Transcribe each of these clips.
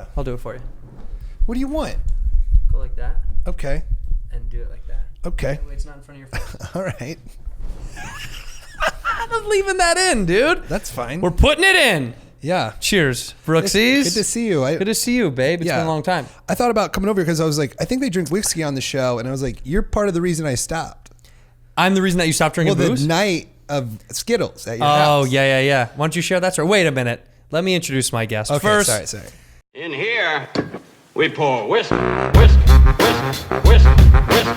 Yeah. I'll do it for you. What do you want? Go like that. Okay. And do it like that. Okay. That way it's not in front of your face. All right. I'm leaving that in, dude. That's fine. We're putting it in. Yeah. Cheers, Brooksies. Good to see you. Good to see you, babe. It's been a long time. I thought about coming over here because I was like, I think they drink whiskey on the show, and I was like, you're part of the reason I stopped. I'm the reason that you stopped drinking booze? The night of Skittles at your house. Oh, yeah. Why don't you share that story? Wait a minute. Let me introduce my guest. Okay, First, sorry. In here, we pour whisk, whisk, whisk, whisk, whisk.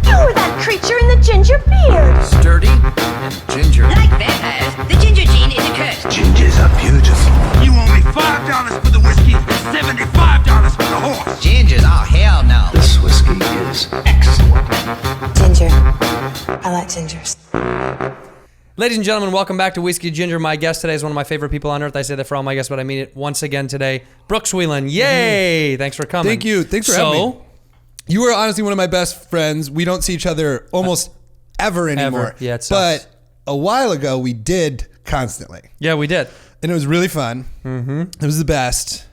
You were that creature in the ginger beard. Sturdy and ginger. Like vampires, the ginger gene is a curse. Gingers are beautiful. You owe me $5 for the whiskey and $75 for the horse. Gingers? Oh, hell no. This whiskey is excellent. Ginger. I like gingers. ladies and gentlemen, welcome back to Whiskey Ginger. My guest today is one of my favorite people on earth. I say that for all my guests, but I mean it once again today. Brooks Wheelan. Yay! Thanks for coming. Thank you. Thanks for having me. You were honestly one of my best friends. We don't see each other almost ever anymore. Yeah, it sucks. But a while ago, we did constantly. Yeah, we did. And it was really fun. Mm-hmm. It was the best.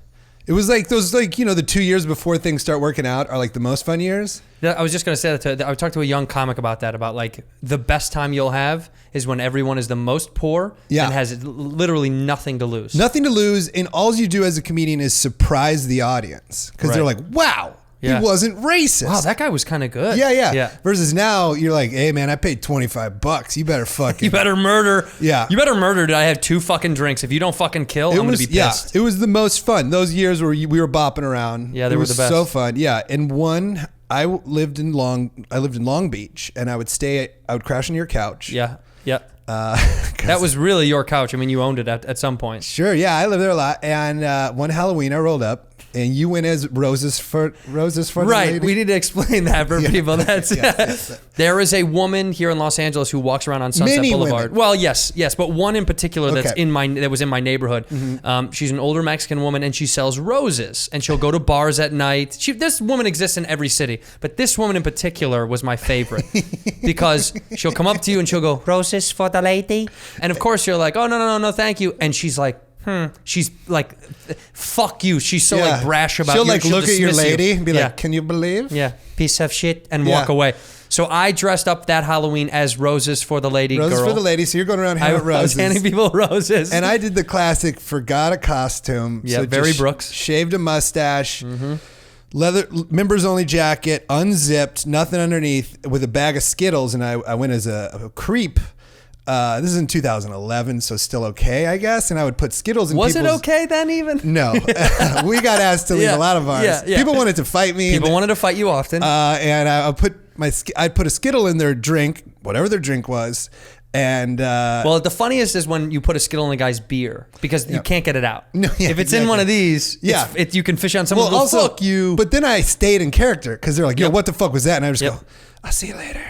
It was like those, like, you know, the 2 years before things start working out are like the most fun years. Yeah, I was just going to say that. I talked to a young comic about that, about like the best time you'll have is when everyone is the most poor and has literally nothing to lose. Nothing to lose. And all you do as a comedian is surprise the audience because they're like, wow. Yeah. He wasn't racist. Wow, that guy was kind of good. Yeah. Versus now, you're like, hey, man, I paid $25. You better fucking... You better murder. Yeah. You better murder. Did I have 2 fucking drinks? If you don't fucking kill, I'm going to be pissed. Yeah, it was the most fun. Those years where we were bopping around. Yeah, they were the best. So fun. Yeah. And one, I lived in Long Beach, and I would crash on your couch. Yeah. That was really your couch. I mean, you owned it at some point. Sure. Yeah, I lived there a lot. And one Halloween, I rolled up. And you went as roses for the lady? We need to explain that for people. That's yes. There is a woman here in Los Angeles who walks around on Sunset Boulevard. Women. Well, yes, but one in particular that was in my neighborhood. Mm-hmm. She's an older Mexican woman, and she sells roses. And she'll go to bars at night. This woman exists in every city, but this woman in particular was my favorite because she'll come up to you and she'll go, "Roses for the lady," and of course you're like, "Oh no, thank you," and she's like. She's like, fuck you. She's so like brash about you. She'll like look at your lady and be like, can you believe? Yeah, piece of shit, and walk away. So I dressed up that Halloween as Roses for the Lady girl. Roses for the lady. So you're going around handing roses. I was handing people roses. And I did the classic, forgot a costume. Yeah, so very Brooks. Shaved a mustache. Leather members only jacket, unzipped, nothing underneath, with a bag of Skittles, and I went as a creep. This is in 2011, so still okay, I guess. And I would put Skittles in Was it okay then even? No. We got asked to leave a lot of ours. Yeah. People wanted to fight me. People wanted to fight you often. And I'd put a Skittle in their drink, whatever their drink was. And well, the funniest is when you put a Skittle in a guy's beer because you can't get it out. No, if it's in one of these, you can fish on someone. Well, fuck you. But then I stayed in character because they're like, yo, what the fuck was that? And I just go, I'll see you later.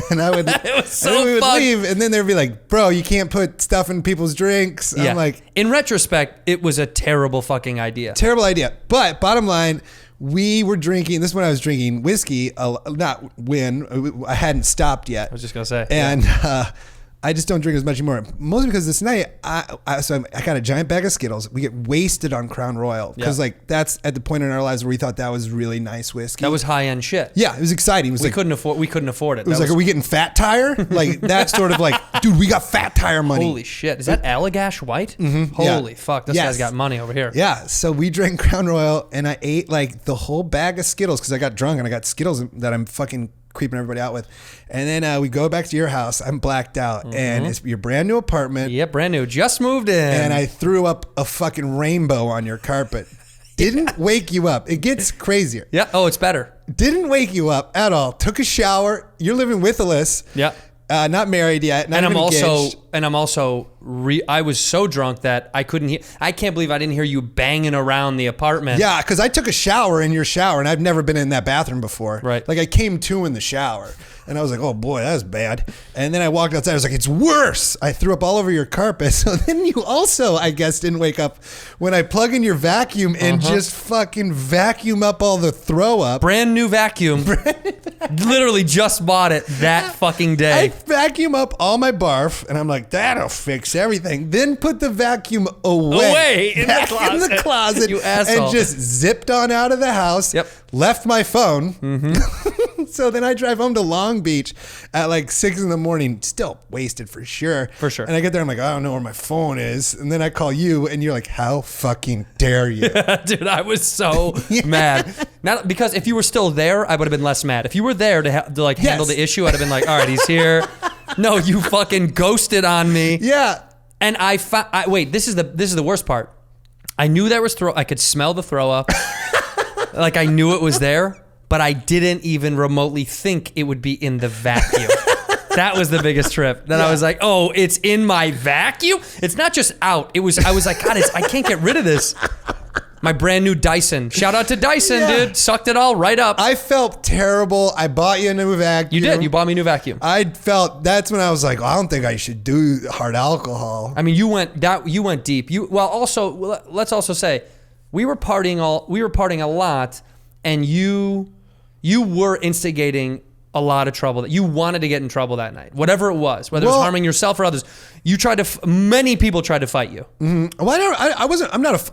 And I would, it was so and then we would fun. leave, and then they'd be like, "Bro, you can't put stuff in people's drinks." I'm like, in retrospect, it was a terrible fucking idea. Terrible idea. But bottom line, we were drinking. This is when I was drinking whiskey. Not when I hadn't stopped yet. I was just gonna say, and I just don't drink as much anymore. Mostly because this night, I got a giant bag of Skittles. We get wasted on Crown Royal because like that's at the point in our lives where we thought that was really nice whiskey. That was high end shit. Yeah, it was exciting. It was we couldn't afford it. It was like, are we getting Fat Tire? Like that sort of like, dude, we got Fat Tire money. Holy shit! Is that Allagash White? Mm-hmm. Holy fuck! This guy's got money over here. Yeah. So we drank Crown Royal, and I ate like the whole bag of Skittles because I got drunk and I got Skittles that I'm fucking creeping everybody out with. And then we go back to your house. I'm blacked out, and it's your brand new apartment. Yeah, brand new. Just moved in. And I threw up a fucking rainbow on your carpet. Didn't wake you up. It gets crazier. Yeah. Oh, it's better. Didn't wake you up at all. Took a shower. You're living with Alyssa. Yeah. Not married yet. Not and even engaged. I was so drunk that I couldn't hear. I can't believe I didn't hear you banging around the apartment. Yeah, because I took a shower in your shower, and I've never been in that bathroom before. Right. Like I came to in the shower, and I was like, "Oh boy, that was bad." And then I walked outside. I was like, "It's worse." I threw up all over your carpet. So then you also, I guess, didn't wake up when I plug in your vacuum and just fucking vacuum up all the throw up. Brand new vacuum. Literally just bought it that fucking I day. vacuum up all my barf, and I'm like, that'll fix everything. Then put the vacuum away in back the closet. in the closet, You asshole. and just zipped on out of the house. Yep. Left my phone. So then I drive home to Long Beach at like 6 a.m, still wasted for sure. For sure. And I get there, I'm like, I don't know where my phone is. And then I call you, and you're like, how fucking dare you? Dude, I was so mad. Not because if you were still there, I would have been less mad. If you were there to handle the issue, I'd have been like, all right, he's here. No, you fucking ghosted on me. Yeah. And wait, this is the worst part. I knew there was I could smell the throw up. Like I knew it was there, but I didn't even remotely think it would be in the vacuum. That was the biggest trip. Then I was like, oh, it's in my vacuum? It's not just out. I was like, God, I can't get rid of this. My brand new Dyson. Shout out to Dyson, dude. Sucked it all right up. I felt terrible. I bought you a new vacuum. You did. You bought me a new vacuum. That's when I was like, I don't think I should do hard alcohol. I mean, you went deep. Let's also say we were partying a lot, and you were instigating a lot of trouble. That you wanted to get in trouble that night, whatever it was, whether it was harming yourself or others. Many people tried to fight you. Mm-hmm. Well,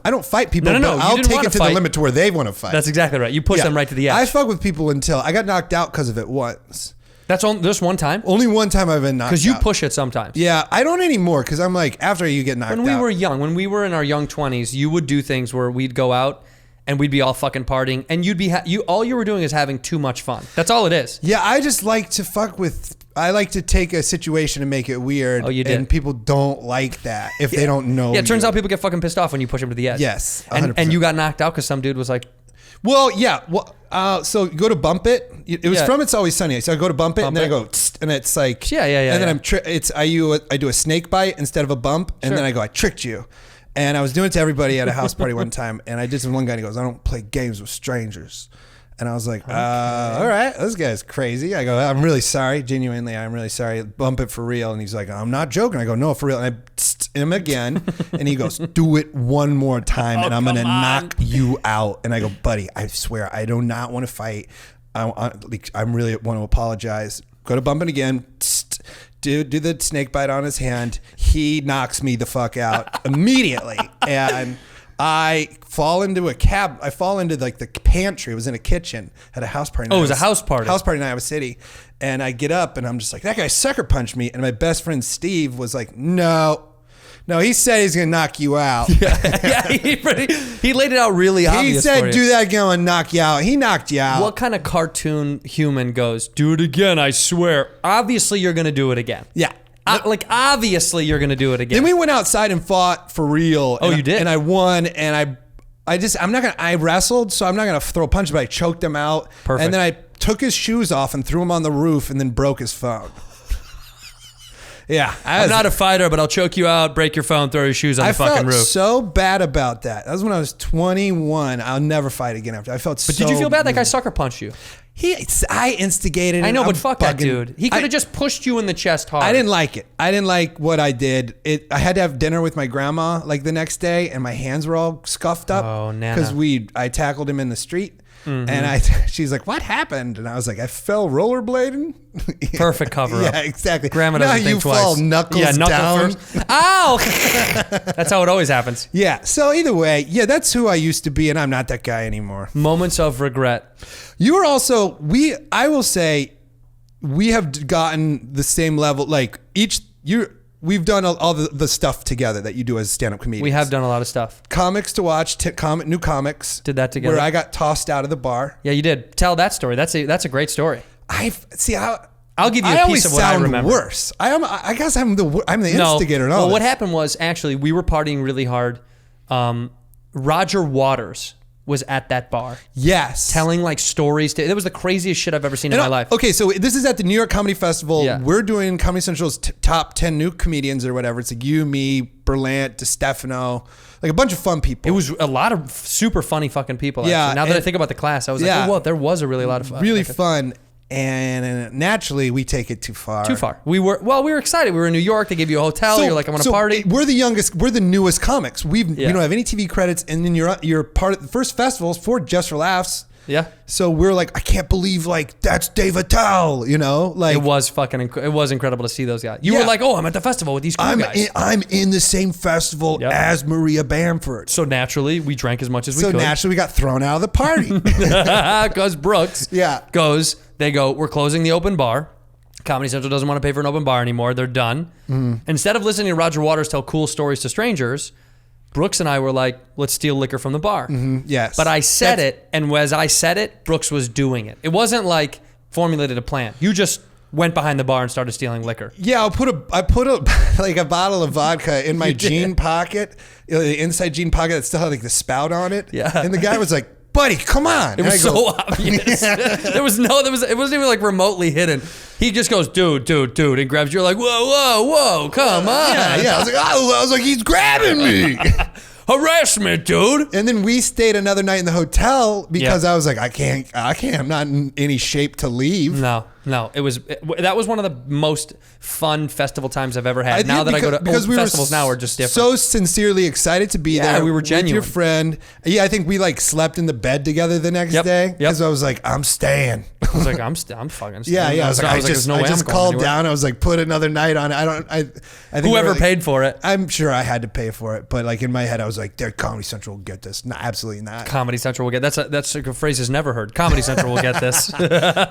I don't fight people. No. I'll take it to the limit to where they want to fight. That's exactly right. You push them right to the edge. I fuck with people until I got knocked out because of it once. That's just one time? Only one time I've been knocked out. Because you push it sometimes. Yeah, I don't anymore because I'm like, after you get knocked out. When we were young, when we were in our young 20s, you would do things where we'd go out and we'd be all fucking partying, and you'd be all you were doing is having too much fun. That's all it is. Yeah, I just like to fuck with. I like to take a situation and make it weird. Oh, you did. And people don't like that if they don't know. Yeah, it turns you. out people get fucking pissed off when you push them to the edge. Yes, 100%. 100%. And you got knocked out because some dude was like, well, yeah. Well, so you go to bump it. It was from It's Always Sunny. So I go to bump it, and then I go, tsk, and it's like, Yeah. And then I do a snake bite instead of a bump, and then I go, I tricked you. And I was doing it to everybody at a house party one time, and I did some one guy, and he goes, I don't play games with strangers. And I was like, all right, this guy's crazy. I go, I'm really sorry. Genuinely, I'm really sorry. Bump it for real. And he's like, I'm not joking. I go, no, for real. And I tst him again. And he goes, do it one more time, and I'm going to knock you out. And I go, buddy, I swear, I do not want to fight. I really want to apologize. Go to bump it again. Tst, do the snake bite on his hand. He knocks me the fuck out immediately. And I fall into a cab. I fall into like the pantry. It was in a kitchen at a house party. Oh, it was a house party. House party in Iowa City. And I get up and I'm just like, that guy sucker punched me. And my best friend Steve was like, no, he said he's going to knock you out. Yeah, he laid it out really obvious. He said, for you. do that again, I'll knock you out. He knocked you out. What kind of cartoon human goes, do it again, I swear? Obviously, you're going to do it again. Yeah. Obviously, you're going to do it again. Then we went outside and fought for real. Oh, you did? And I won, and I wrestled, so I'm not going to throw a punch, but I choked him out. Perfect. And then I took his shoes off and threw him on the roof and then broke his phone. Yeah. I'm not a fighter, but I'll choke you out, break your phone, throw your shoes on the fucking roof. I felt so bad about that. That was when I was 21. I'll never fight again after. I felt so. But did you feel bad? That guy sucker punched you. I instigated it. I know, but fuck that bugging. dude. He could have just pushed you in the chest hard. I didn't like it. I didn't like what I did. I had to have dinner with my grandma like the next day, and my hands were all scuffed up. Oh, Nana. Because I tackled him in the street. Mm-hmm. And she's like, what happened? And I was like, I fell rollerblading. Perfect cover up. Yeah, exactly. Grandma now doesn't think you twice. fall knuckles down. First. Ow! That's how it always happens. Yeah. So either way, yeah, that's who I used to be, and I'm not that guy anymore. Moments of regret. You are also, I will say, we have gotten the same level. Like we've done all the stuff together that you do as stand-up comedians. We have done a lot of stuff. Comics to watch, new comics. Did that together. Where I got tossed out of the bar. Yeah, you did. Tell that story. That's a great story. I'll give you a piece of what I remember. Worse. I guess I'm the instigator. Well, what happened was actually we were partying really hard. Roger Waters was at that bar. Yes. Telling like stories. It was the craziest shit I've ever seen in my life. Okay, so this is at the New York Comedy Festival. Yeah. We're doing Comedy Central's top 10 new comedians or whatever. It's like you, me, Berlant, DeStefano, like a bunch of fun people. It was a lot of super funny fucking people. Yeah. Actually. Now that I think about the class, I was like, oh, well, there was a really lot of fun. Really fun. And naturally, we take it too far. Too far. We were excited. We were in New York. They gave you a hotel. You're like, I want to party. We're the youngest. We're the newest comics. We don't have any TV credits. And then you're part of the first festivals for Just for Laughs. Yeah. So we're like, I can't believe like that's Dave Attell, you know? Like It was incredible to see those guys. You were like, oh, I'm at the festival with these cool guys. I'm in the same festival as Maria Bamford. So naturally, we drank as much as we So could. naturally, we got thrown out of the party. Because Brooks they go, we're closing the open bar. Comedy Central doesn't want to pay for an open bar anymore. They're done. Instead of listening to Roger Waters tell cool stories to strangers, Brooks and I were like, let's steal liquor from the bar. Yes. But I said it, and as I said it, Brooks was doing it. It wasn't like formulated a plan. You just went behind the bar and started stealing liquor. Yeah, I put a like a bottle of vodka in my jean pocket, the inside jean pocket that still had like the spout on it. Yeah. And the guy was like, buddy, come on. It was so obvious. It wasn't even like remotely hidden. He just goes, dude, and grabs you. You're like, whoa, come on. Yeah. I was like, he's grabbing me. Harassment, dude. And then we stayed another night in the hotel because I was like, I can't. I'm not in any shape to leave. No. That was one of the most fun festival times I've ever had. Now that I go to festivals now are just different. So sincerely excited to be there. We were genuine. With your friend. Yeah, I think we like slept in the bed together the next day because I was like, I'm staying. I was like, I'm fucking staying. Yeah. I was like, I just called down. I was like, put another night on it. I think whoever paid for it. I'm sure I had to pay for it, but like in my head, I was like, Comedy Central will get this. No, absolutely not. Comedy Central will get that's a phrase is never heard. Comedy Central will get this.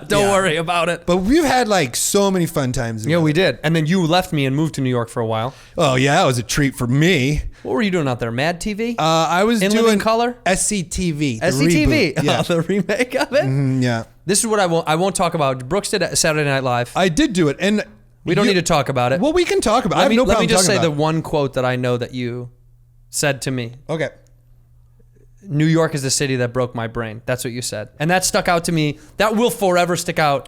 Don't worry about it. But we've had like so many fun times. Yeah, we did. And then you left me and moved to New York for a while. Oh yeah, that was a treat for me. What were you doing out there? Mad TV? I was In doing Living Color? SCTV. SCTV. Yeah. The remake of it? Yeah. This is what I won't talk about. Brooks did Saturday Night Live. I did do it, and we don't need to talk about it. Well, we can talk about it. Let me just say the one quote that I know that you said to me. Okay. New York is the city that broke my brain. That's what you said. And that stuck out to me. That will forever stick out.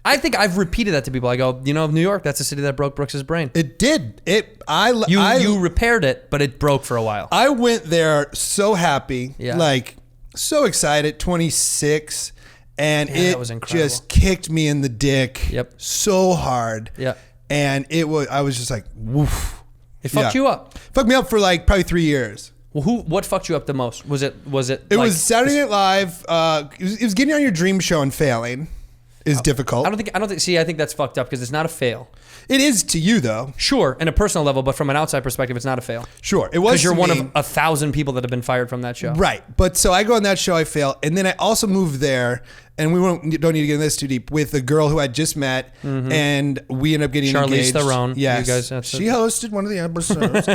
I think I've repeated that to people. I go, New York, that's the city that broke Brooks's brain. It did. You repaired it, but it broke for a while. I went there so happy, Yeah. like so excited, 26, and Yeah, that was incredible. just kicked me in the dick so hard. Yeah. And I was just like, woof. It fucked you up. Fucked me up for like probably 3 years. Well, what fucked you up the most? Was it? It was Saturday Night Live. It was getting on your dream show and failing is difficult. I don't think. See, I think that's fucked up because it's not a fail. It is to you though. Sure, in a personal level, but from an outside perspective, it's not a fail. Sure, it was because you're to one me. of 1,000 people that have been fired from that show. Right, but so I go on that show, I fail, and then I also moved there, and we don't need to get in this too deep, with a girl who I just met, and we ended up getting Charlize engaged. Theron. Yes, You guys, she hosted one of the episodes.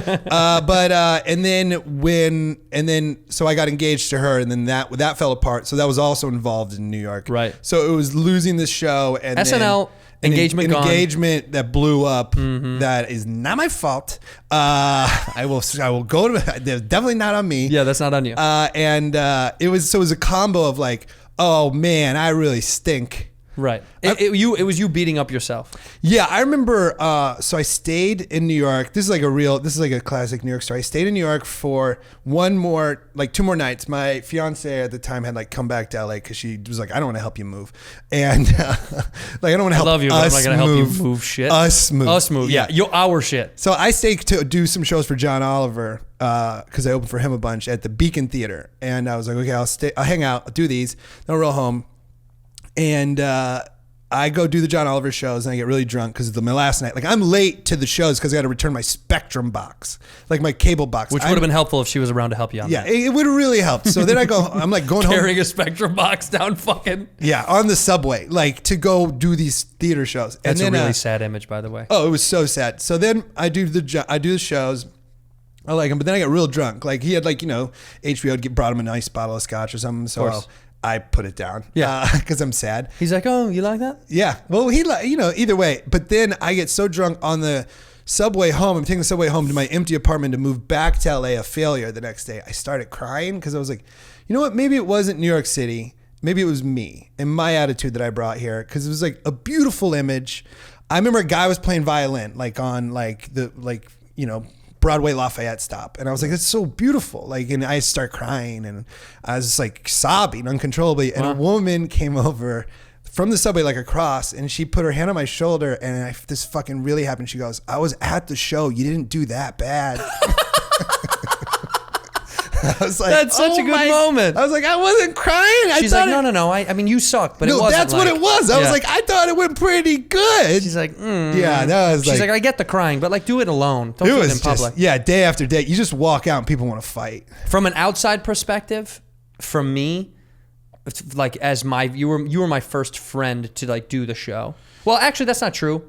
So I got engaged to her, and then that fell apart. So that was also involved in New York. Right. So it was losing the show and SNL. Engagement gone. Engagement that blew up. That is not my fault. I will go to. Definitely not on me. Yeah, that's not on you. It was a combo of like, oh man, I really stink. Right. It was you beating up yourself. Yeah, I remember. So I stayed in New York. This is like a classic New York story. I stayed in New York for 2 more nights. My fiance at the time had like come back to LA because she was like, I don't want to help you move, and like I don't want to help. I love you, but I'm not gonna help you move shit. Us move. Yeah, our shit. So I stayed to do some shows for John Oliver because I opened for him a bunch at the Beacon Theater, and I was like, okay, I'll hang out, I'll do these, then I'll roll home. And I go do the John Oliver shows, and I get really drunk because my last night. Like I'm late to the shows because I got to return my Spectrum box, like my cable box, which would have been helpful if she was around to help you on that. It would have really helped. So then I'm like going carrying home, a Spectrum box down fucking on the subway, like to go do these theater shows. That's and then, a really sad image, by the way. Oh, it was so sad. So then I do the shows. I like him, but then I got real drunk. Like he had HBO brought him a nice bottle of scotch or something. So I put it down. Yeah. Because I'm sad. He's like, oh, you like that? Yeah. Well, either way. But then I get so drunk on the subway home. I'm taking the subway home to my empty apartment to move back to LA, a failure the next day. I started crying because I was like, you know what? Maybe it wasn't New York City. Maybe it was me and my attitude that I brought here because it was like a beautiful image. I remember a guy was playing violin like on Broadway Lafayette stop. And I was like, it's so beautiful. Like, and I start crying and I was just like sobbing uncontrollably. And a woman came over from the subway, like across, and she put her hand on my shoulder and this fucking really happened. She goes, I was at the show. You didn't do that bad. I was like, That's such a good moment. I was like, I wasn't crying. She's like, no. I mean, you suck, but it no, wasn't. that's what it was. I was like, I thought it went pretty good. She's like, yeah, that was She's like, I get the crying, but like, do it alone. Don't do it in public. Yeah, day after day, you just walk out and people want to fight. From an outside perspective, from me, it's like as you were my first friend to like do the show. Well, actually, that's not true.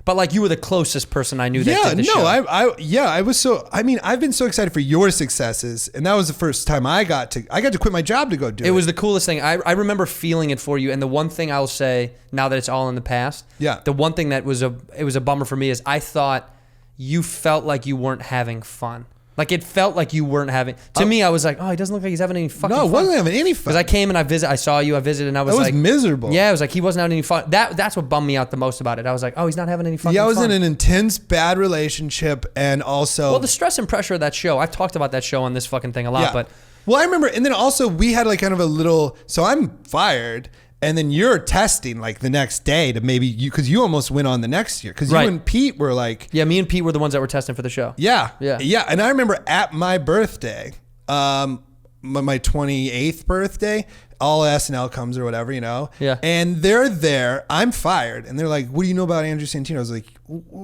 But like you were the closest person I knew that did the show. I was so. I mean, I've been so excited for your successes, and that was the first time I got to quit my job to go do it. It was the coolest thing. I remember feeling it for you, and the one thing I'll say now that it's all in the past, the one thing that was a bummer for me is I thought you felt like you weren't having fun. Like it felt like you weren't having. To me, I was like, oh, he doesn't look like he's having any fucking fun. No, wasn't having any fun. Because I came and I saw you, I visited, and I was like, miserable. Yeah, I was like, he wasn't having any fun. That's what bummed me out the most about it. I was like, oh, he's not having any fun. Yeah, I was in an intense bad relationship, and also well, the stress and pressure of that show. I've talked about that show on this fucking thing a lot, but well, I remember, and then also we had like kind of a little. So I'm fired. And then you're testing like the next day to maybe because you almost went on the next year because you and Pete were like me and Pete were the ones that were testing for the show. Yeah. And I remember at my birthday, my 28th birthday, all SNL comes or whatever, you know. Yeah. And they're there. I'm fired, and they're like, "What do you know about Andrew Santino?" I was like,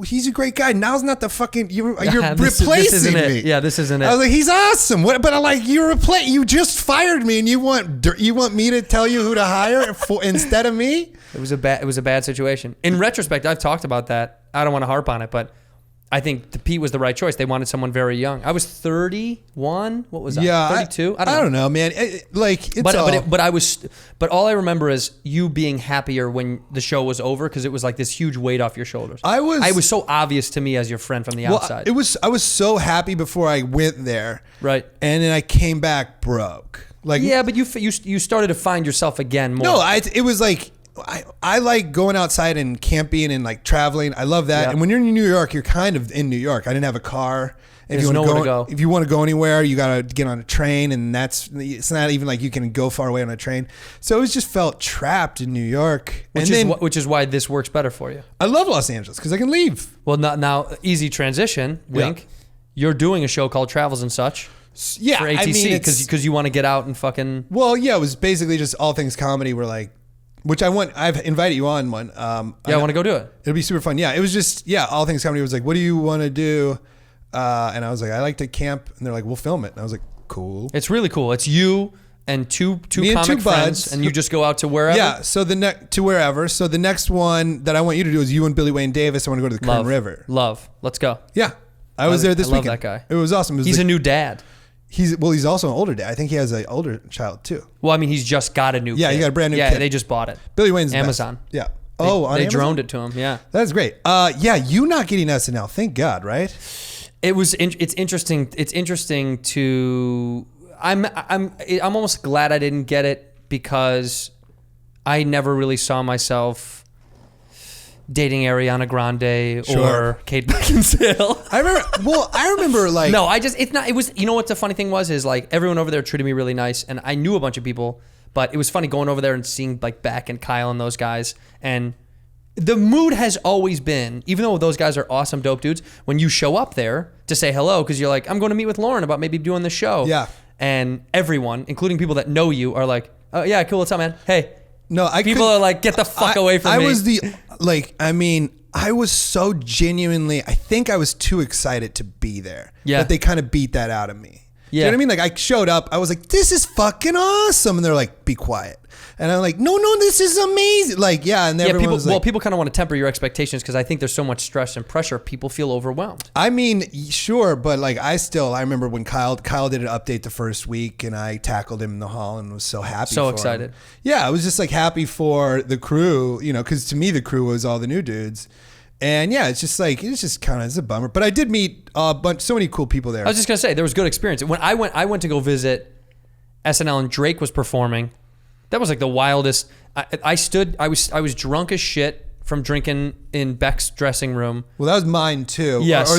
"He's a great guy. Now's not the fucking you're replacing me." Yeah, this isn't it. I was like, "He's awesome." But I'm like, you just fired me, and you want me to tell you who to hire instead of me? It was a bad situation. In retrospect, I've talked about that. I don't want to harp on it, but I think Pete was the right choice. They wanted someone very young. I was 31. What was I? Yeah, 32. I don't know, man. But all I remember is you being happier when the show was over because it was like this huge weight off your shoulders. It was so obvious to me as your friend from the outside. I was so happy before I went there, right? And then I came back broke. Like but you started to find yourself again more. No, it was like. I like going outside and camping and like traveling. I love that. Yep. And when you're in New York, you're kind of in New York. I didn't have a car. There's nowhere to go. If you want to go anywhere, you got to get on a train, and it's not even like you can go far away on a train. So it just felt trapped in New York. Which is why this works better for you. I love Los Angeles because I can leave. Well, now easy transition. Wink. Yeah. You're doing a show called Travels and Such. Yeah, for ATC because you want to get out and fucking. Well, yeah, it was basically just all things comedy. We're like. Which I've invited you on one. I want to go do it. It'll be super fun. Yeah, it was just, all things comedy was like, what do you want to do? And I was like, I like to camp. And they're like, we'll film it. And I was like, cool. It's really cool. It's you and two comic friends, and you just go out to wherever? Yeah, so to wherever. So the next one that I want you to do is you and Billy Wayne Davis. I want to go to the Kern River. Let's go. Yeah. I was there this weekend. I love that guy. It was awesome. He's a new dad. He's also an older dad. I think he has an older child too. Well, I mean, he's just got a new kid. Yeah, he got a brand new kid. Yeah, they just bought it. Billy Wayne's Amazon. Best. Yeah. They on Amazon? droned it to him. Yeah. That's great. You not getting SNL. Thank God, right? It's interesting. It's interesting to. I'm almost glad I didn't get it because I never really saw myself dating Ariana Grande or Kate Beckinsale. I remember like no, it was, you know what the funny thing was is like everyone over there treated me really nice, and I knew a bunch of people, but it was funny going over there and seeing like Beck and Kyle and those guys, and the mood has always been, even though those guys are awesome dope dudes, when you show up there to say hello because you're like, I'm going to meet with Lauren about maybe doing the show. Yeah. And everyone, including people that know you, are like, oh yeah, cool, what's up, man? Hey. No, people are like, get the fuck away from me. I was so genuinely, I think I was too excited to be there. Yeah. That they kind of beat that out of me. Yeah. Do you know what I mean? Like I showed up, I was like, this is fucking awesome. And they're like, be quiet. And I'm like, no, this is amazing. Like, yeah. And everyone was like, people kind of want to temper your expectations because I think there's so much stress and pressure. People feel overwhelmed. I mean, sure. But like, I remember when Kyle did an update the first week and I tackled him in the hall and was so happy. So excited. Him. Yeah. I was just like happy for the crew, because to me, the crew was all the new dudes. And yeah, it's just kind of a bummer. But I did meet so many cool people there. I was just going to say, there was good experience. When I went to go visit SNL and Drake was performing. That was like the wildest. I was drunk as shit from drinking in Beck's dressing room. Well, that was mine too. Yes. Or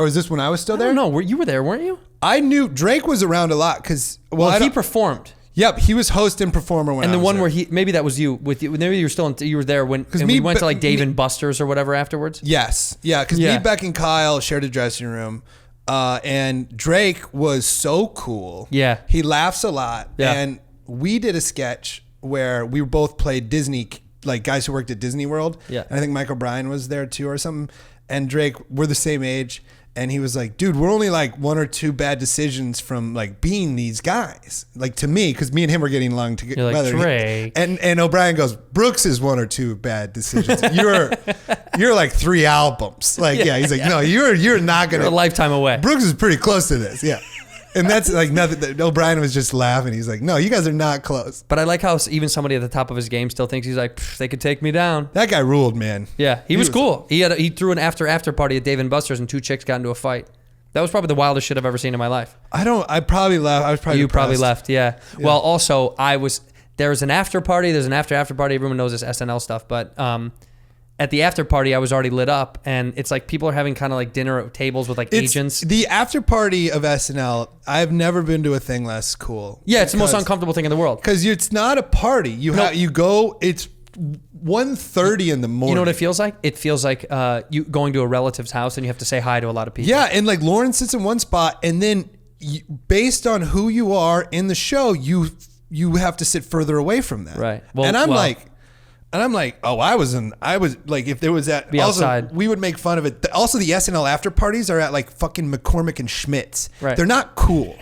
is this when I was still there? No, you were there, weren't you? I knew Drake was around a lot because he performed. Yep, he was host and performer when. And I the was one there. where maybe that was you with you. Maybe you were there when we went to like Dave and Buster's or whatever afterwards. Yes, yeah, because me, Beck, and Kyle shared a dressing room. And Drake was so cool. Yeah. He laughs a lot. Yeah. And we did a sketch where we both played Disney, like guys who worked at Disney World. Yeah. And I think Michael Bryan was there too or something. And Drake, we're the same age. And he was like, dude, we're only like one or two bad decisions from like being these guys. Like to me, because me and him were getting along together. You're like, Drake. And O'Brien goes, Brooks is one or two bad decisions. You're like 3 albums. Like, yeah, he's like, no, you're not going to. You're a lifetime away. Brooks is pretty close to this. Yeah. And that's like nothing. O'Brien was just laughing. He's like, no, you guys are not close. But I like how even somebody at the top of his game still thinks he's like, they could take me down. That guy ruled, man. Yeah, he was cool. He threw an after party at Dave and Buster's and 2 chicks got into a fight. That was probably the wildest shit I've ever seen in my life. I probably left. I was probably You depressed. probably left, yeah. Well, also there's an after party. There's an after party. Everyone knows this SNL stuff, but at the after party, I was already lit up, and it's like people are having kind of like dinner at tables with like agents. The after party of SNL, I've never been to a thing less cool. Yeah, it's the most uncomfortable thing in the world. Because it's not a party. You go, it's 1:30 in the morning. You know what it feels like? It feels like you going to a relative's house and you have to say hi to a lot of people. Yeah, and like Lauren sits in one spot, and then based on who you are in the show, you have to sit further away from that. Right. And I'm like, oh, I was like, if there was that, Be also, outside. we would make fun of it. Also, the SNL after parties are at like fucking McCormick and Schmidt's. Right. They're not cool.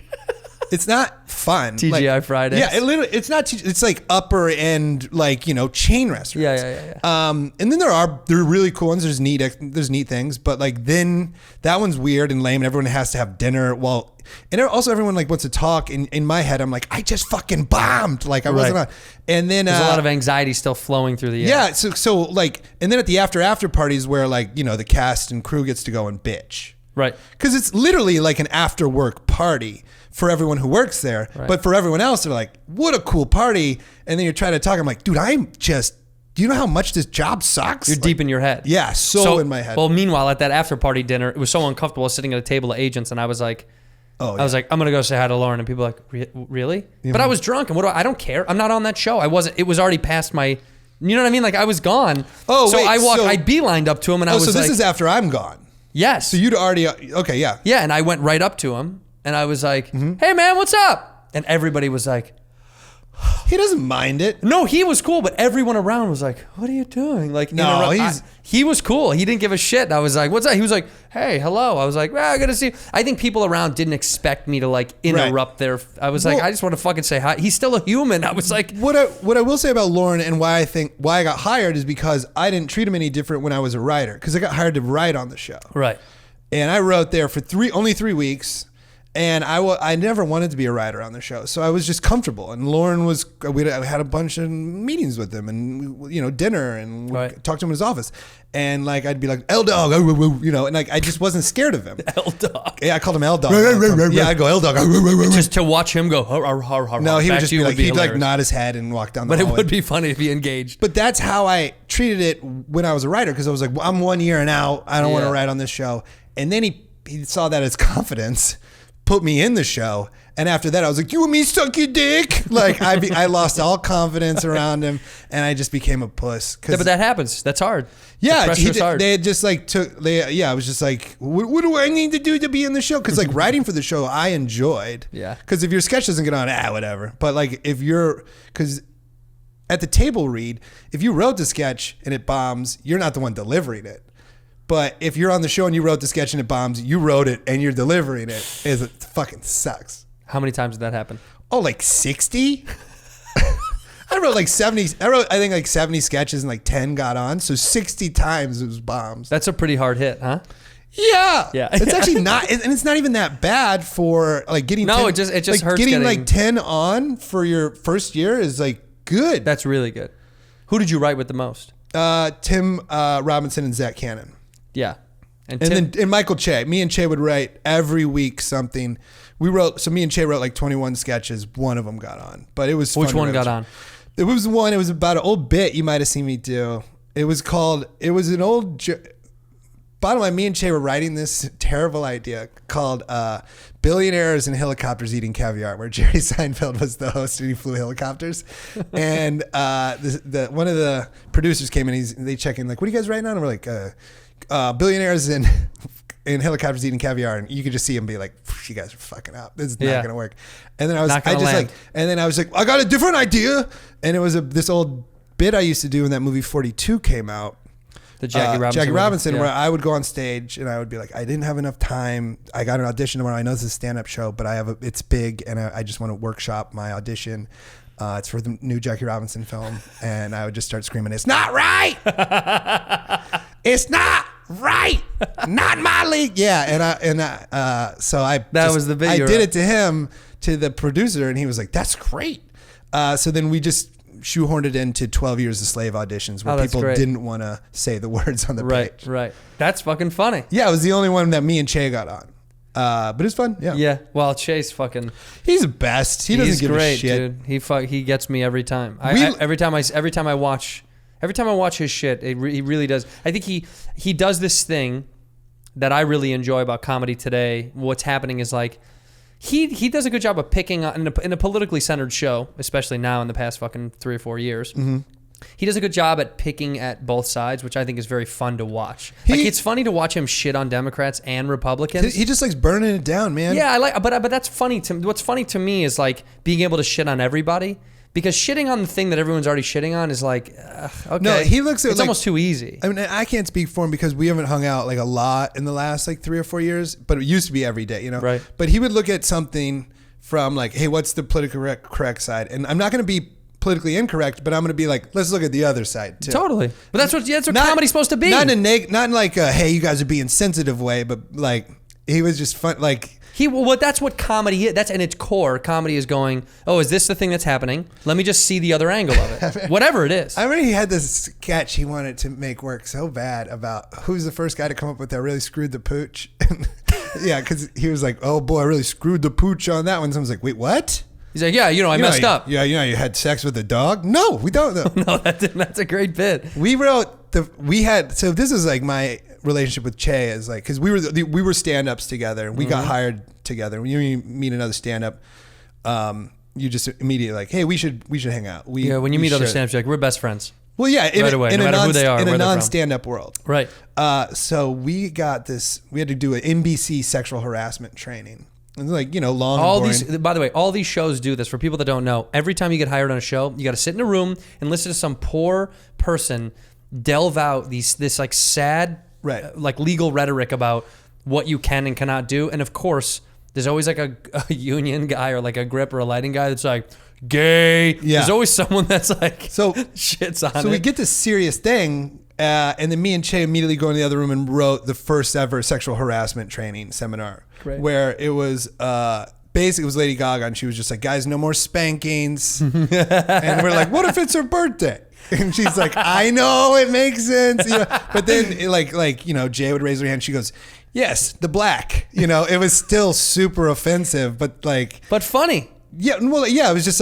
It's not fun. TGI Fridays. Yeah, it's not. It's like upper end, like chain restaurants. Yeah. And then there are really cool ones. There's neat things, but like then that one's weird and lame. And everyone has to have dinner. Well, and also everyone like wants to talk. In my head, I'm like, I just fucking bombed. Like I wasn't on. And then there's a lot of anxiety still flowing through the air. Yeah. So like, and then at the after parties where like the cast and crew gets to go and bitch. Right. Because it's literally like an after work party for everyone who works there. Right. But for everyone else, they're like, what a cool party. And then you're trying to talk. I'm like, dude, do you know how much this job sucks? You're deep in your head. Yeah, so in my head. Well, meanwhile, at that after party dinner, it was so uncomfortable. I was sitting at a table of agents and I was like, I'm going to go say hi to Lauren. And people were like, really? Yeah. But I was drunk. And I don't care. I'm not on that show. It was already past my, you know what I mean? Like I was gone. Oh, so wait, I beelined up to him and I was so like. this is after I'm gone. Yes. So you'd already, okay, yeah. Yeah, and I went right up to him and I was like, hey man, what's up? And everybody was like, he doesn't mind it. No, he was cool, but everyone around was like, what are you doing? Like, no, he was cool. He didn't give a shit. I was like, what's that? He was like, hey, hello. I was like, I gotta see you. I think people around didn't expect me to like interrupt I was like, I just want to fucking say hi. He's still a human. I was like, what I will say about Lauren and why I got hired is because I didn't treat him any different when I was a writer, because I got hired to write on the show. Right. And I wrote there for only 3 weeks. And I never wanted to be a writer on the show, so I was just comfortable. And Lauren we had a bunch of meetings with him, and dinner, and talked to him in his office. And like I'd be like L Dog, and like I just wasn't scared of him. L Dog. Yeah, I called him L Dog. Yeah, I'd go L Dog. Just to watch him go. No, he would just be like he'd like nod his head and walk down the hallway. But it would be funny to be engaged. But that's how I treated it when I was a writer, because I was like, well, I'm 1 year and out. I don't want to write on this show. And then he saw that as confidence. Put me in the show, and after that I was like, you want me to suck your dick? Like I lost all confidence around him, and I just became a puss. Yeah, but that happens. That's hard. Yeah, hard. They had just like I was just like, what do I need to do to be in the show? Because like writing for the show I enjoyed. Yeah. Because if your sketch doesn't get on, whatever. But like because at the table read, if you wrote the sketch and it bombs, you're not the one delivering it. But if you're on the show and you wrote the sketch and it bombs, you wrote it and you're delivering it. It fucking sucks. How many times did that happen? Oh, like 60? I wrote like 70. I think like 70 sketches and like 10 got on. So 60 times it was bombs. That's a pretty hard hit, huh? Yeah. Yeah. It's actually not, and it's not even that bad for like getting. No, 10, it just like hurts getting like 10 on for your first year is like good. That's really good. Who did you write with the most? Tim Robinson and Zach Cannon. Yeah. And Michael Che. Me and Che would write every week something. Me and Che wrote like 21 sketches. One of them got on. But it was fun. Which one got on? It was about an old bit you might have seen me do. It was an old, bottom line, me and Che were writing this terrible idea called Billionaires in Helicopters Eating Caviar, where Jerry Seinfeld was the host and he flew helicopters. And one of the producers came in, they check in like, what are you guys writing on? And we're like, billionaires in in helicopters eating caviar, and you could just see him be like, "You guys are fucking up. This is not Yeah. gonna work." And then I was Not I got a different idea, and it was this old bit I used to do when that movie 42 came out. The Jackie Robinson movie. where I would go on stage and I would be like, I didn't have enough time. I got an audition tomorrow. I know this is a stand-up show, but it's big, and I just want to workshop my audition. It's for the new Jackie Robinson film, and I would just start screaming, "It's not right! It's not right! Not my league!" Yeah, That was the bit I you were did at. it to him, to the producer, and he was like, "That's great." So then we just shoehorned it into 12 Years a Slave auditions where that's people great. didn't want to say the words on the page. Right. That's fucking funny. Yeah, it was the only one that me and Che got on. But it's fun. Yeah. Yeah. Well, Chase fucking. He's the best. He doesn't give great, a shit. dude. He gets me every time. Every time I watch his shit, he really does. I think he does this thing that I really enjoy about comedy today. What's happening is like he does a good job of picking on in a politically centered show, especially now in the past fucking 3 or 4 years. Mm-hmm. He does a good job at picking at both sides, which I think is very fun to watch. It's funny to watch him shit on Democrats and Republicans. He just likes burning it down, man. Yeah, but that's funny to what's funny to me is like being able to shit on everybody, because shitting on the thing that everyone's already shitting on is like, okay. No, he looks at it's almost too easy. I mean, I can't speak for him because we haven't hung out like a lot in the last like 3 or 4 years, but it used to be every day, you know? Right. But he would look at something from like, hey, what's the politically correct side? And I'm not going to be politically incorrect, but I'm going to be like, let's look at the other side too. Totally. But that's what comedy's supposed to be. Not in like a, hey, you guys are being sensitive way, but like he was just fun. Like that's what comedy is. That's in its core. Comedy is going, oh, is this the thing that's happening? Let me just see the other angle of it. Whatever it is. I remember he had this sketch he wanted to make work so bad about who's the first guy to come up with that really screwed the pooch. Yeah, because he was like, oh boy, I really screwed the pooch on that one. Someone's like, wait, what? He's like, yeah, I messed up. Yeah, you had sex with a dog? No, we don't. No, that's a great bit. So this is like my relationship with Che is like, because we were stand-ups together and we got hired together. When you meet another stand-up, you just immediately like, hey, we should hang out. When you meet other stand-ups, you're like, we're best friends. Well, yeah, right away, no matter who they are, in where a they're from. non-stand-up world. Right. So we had to do an NBC sexual harassment training. It's like, long all and these, by the way, all these shows do this. For people that don't know, every time you get hired on a show, you got to sit in a room and listen to some poor person delve out this like sad, like legal rhetoric about what you can and cannot do. And of course, there's always like a union guy or like a grip or a lighting guy that's like, gay. Yeah. There's always someone that's like, shits on it. So we get this serious thing. And then me and Che immediately go into the other room and wrote the first ever sexual harassment training seminar. Great. Where it was basically it was Lady Gaga, and she was just like, guys, no more spankings. And we're like, what if it's her birthday? And she's like, I know, it makes sense. But then Jay would raise her hand. She goes, yes, the black. It was still super offensive, but funny. Yeah, well, yeah, it was just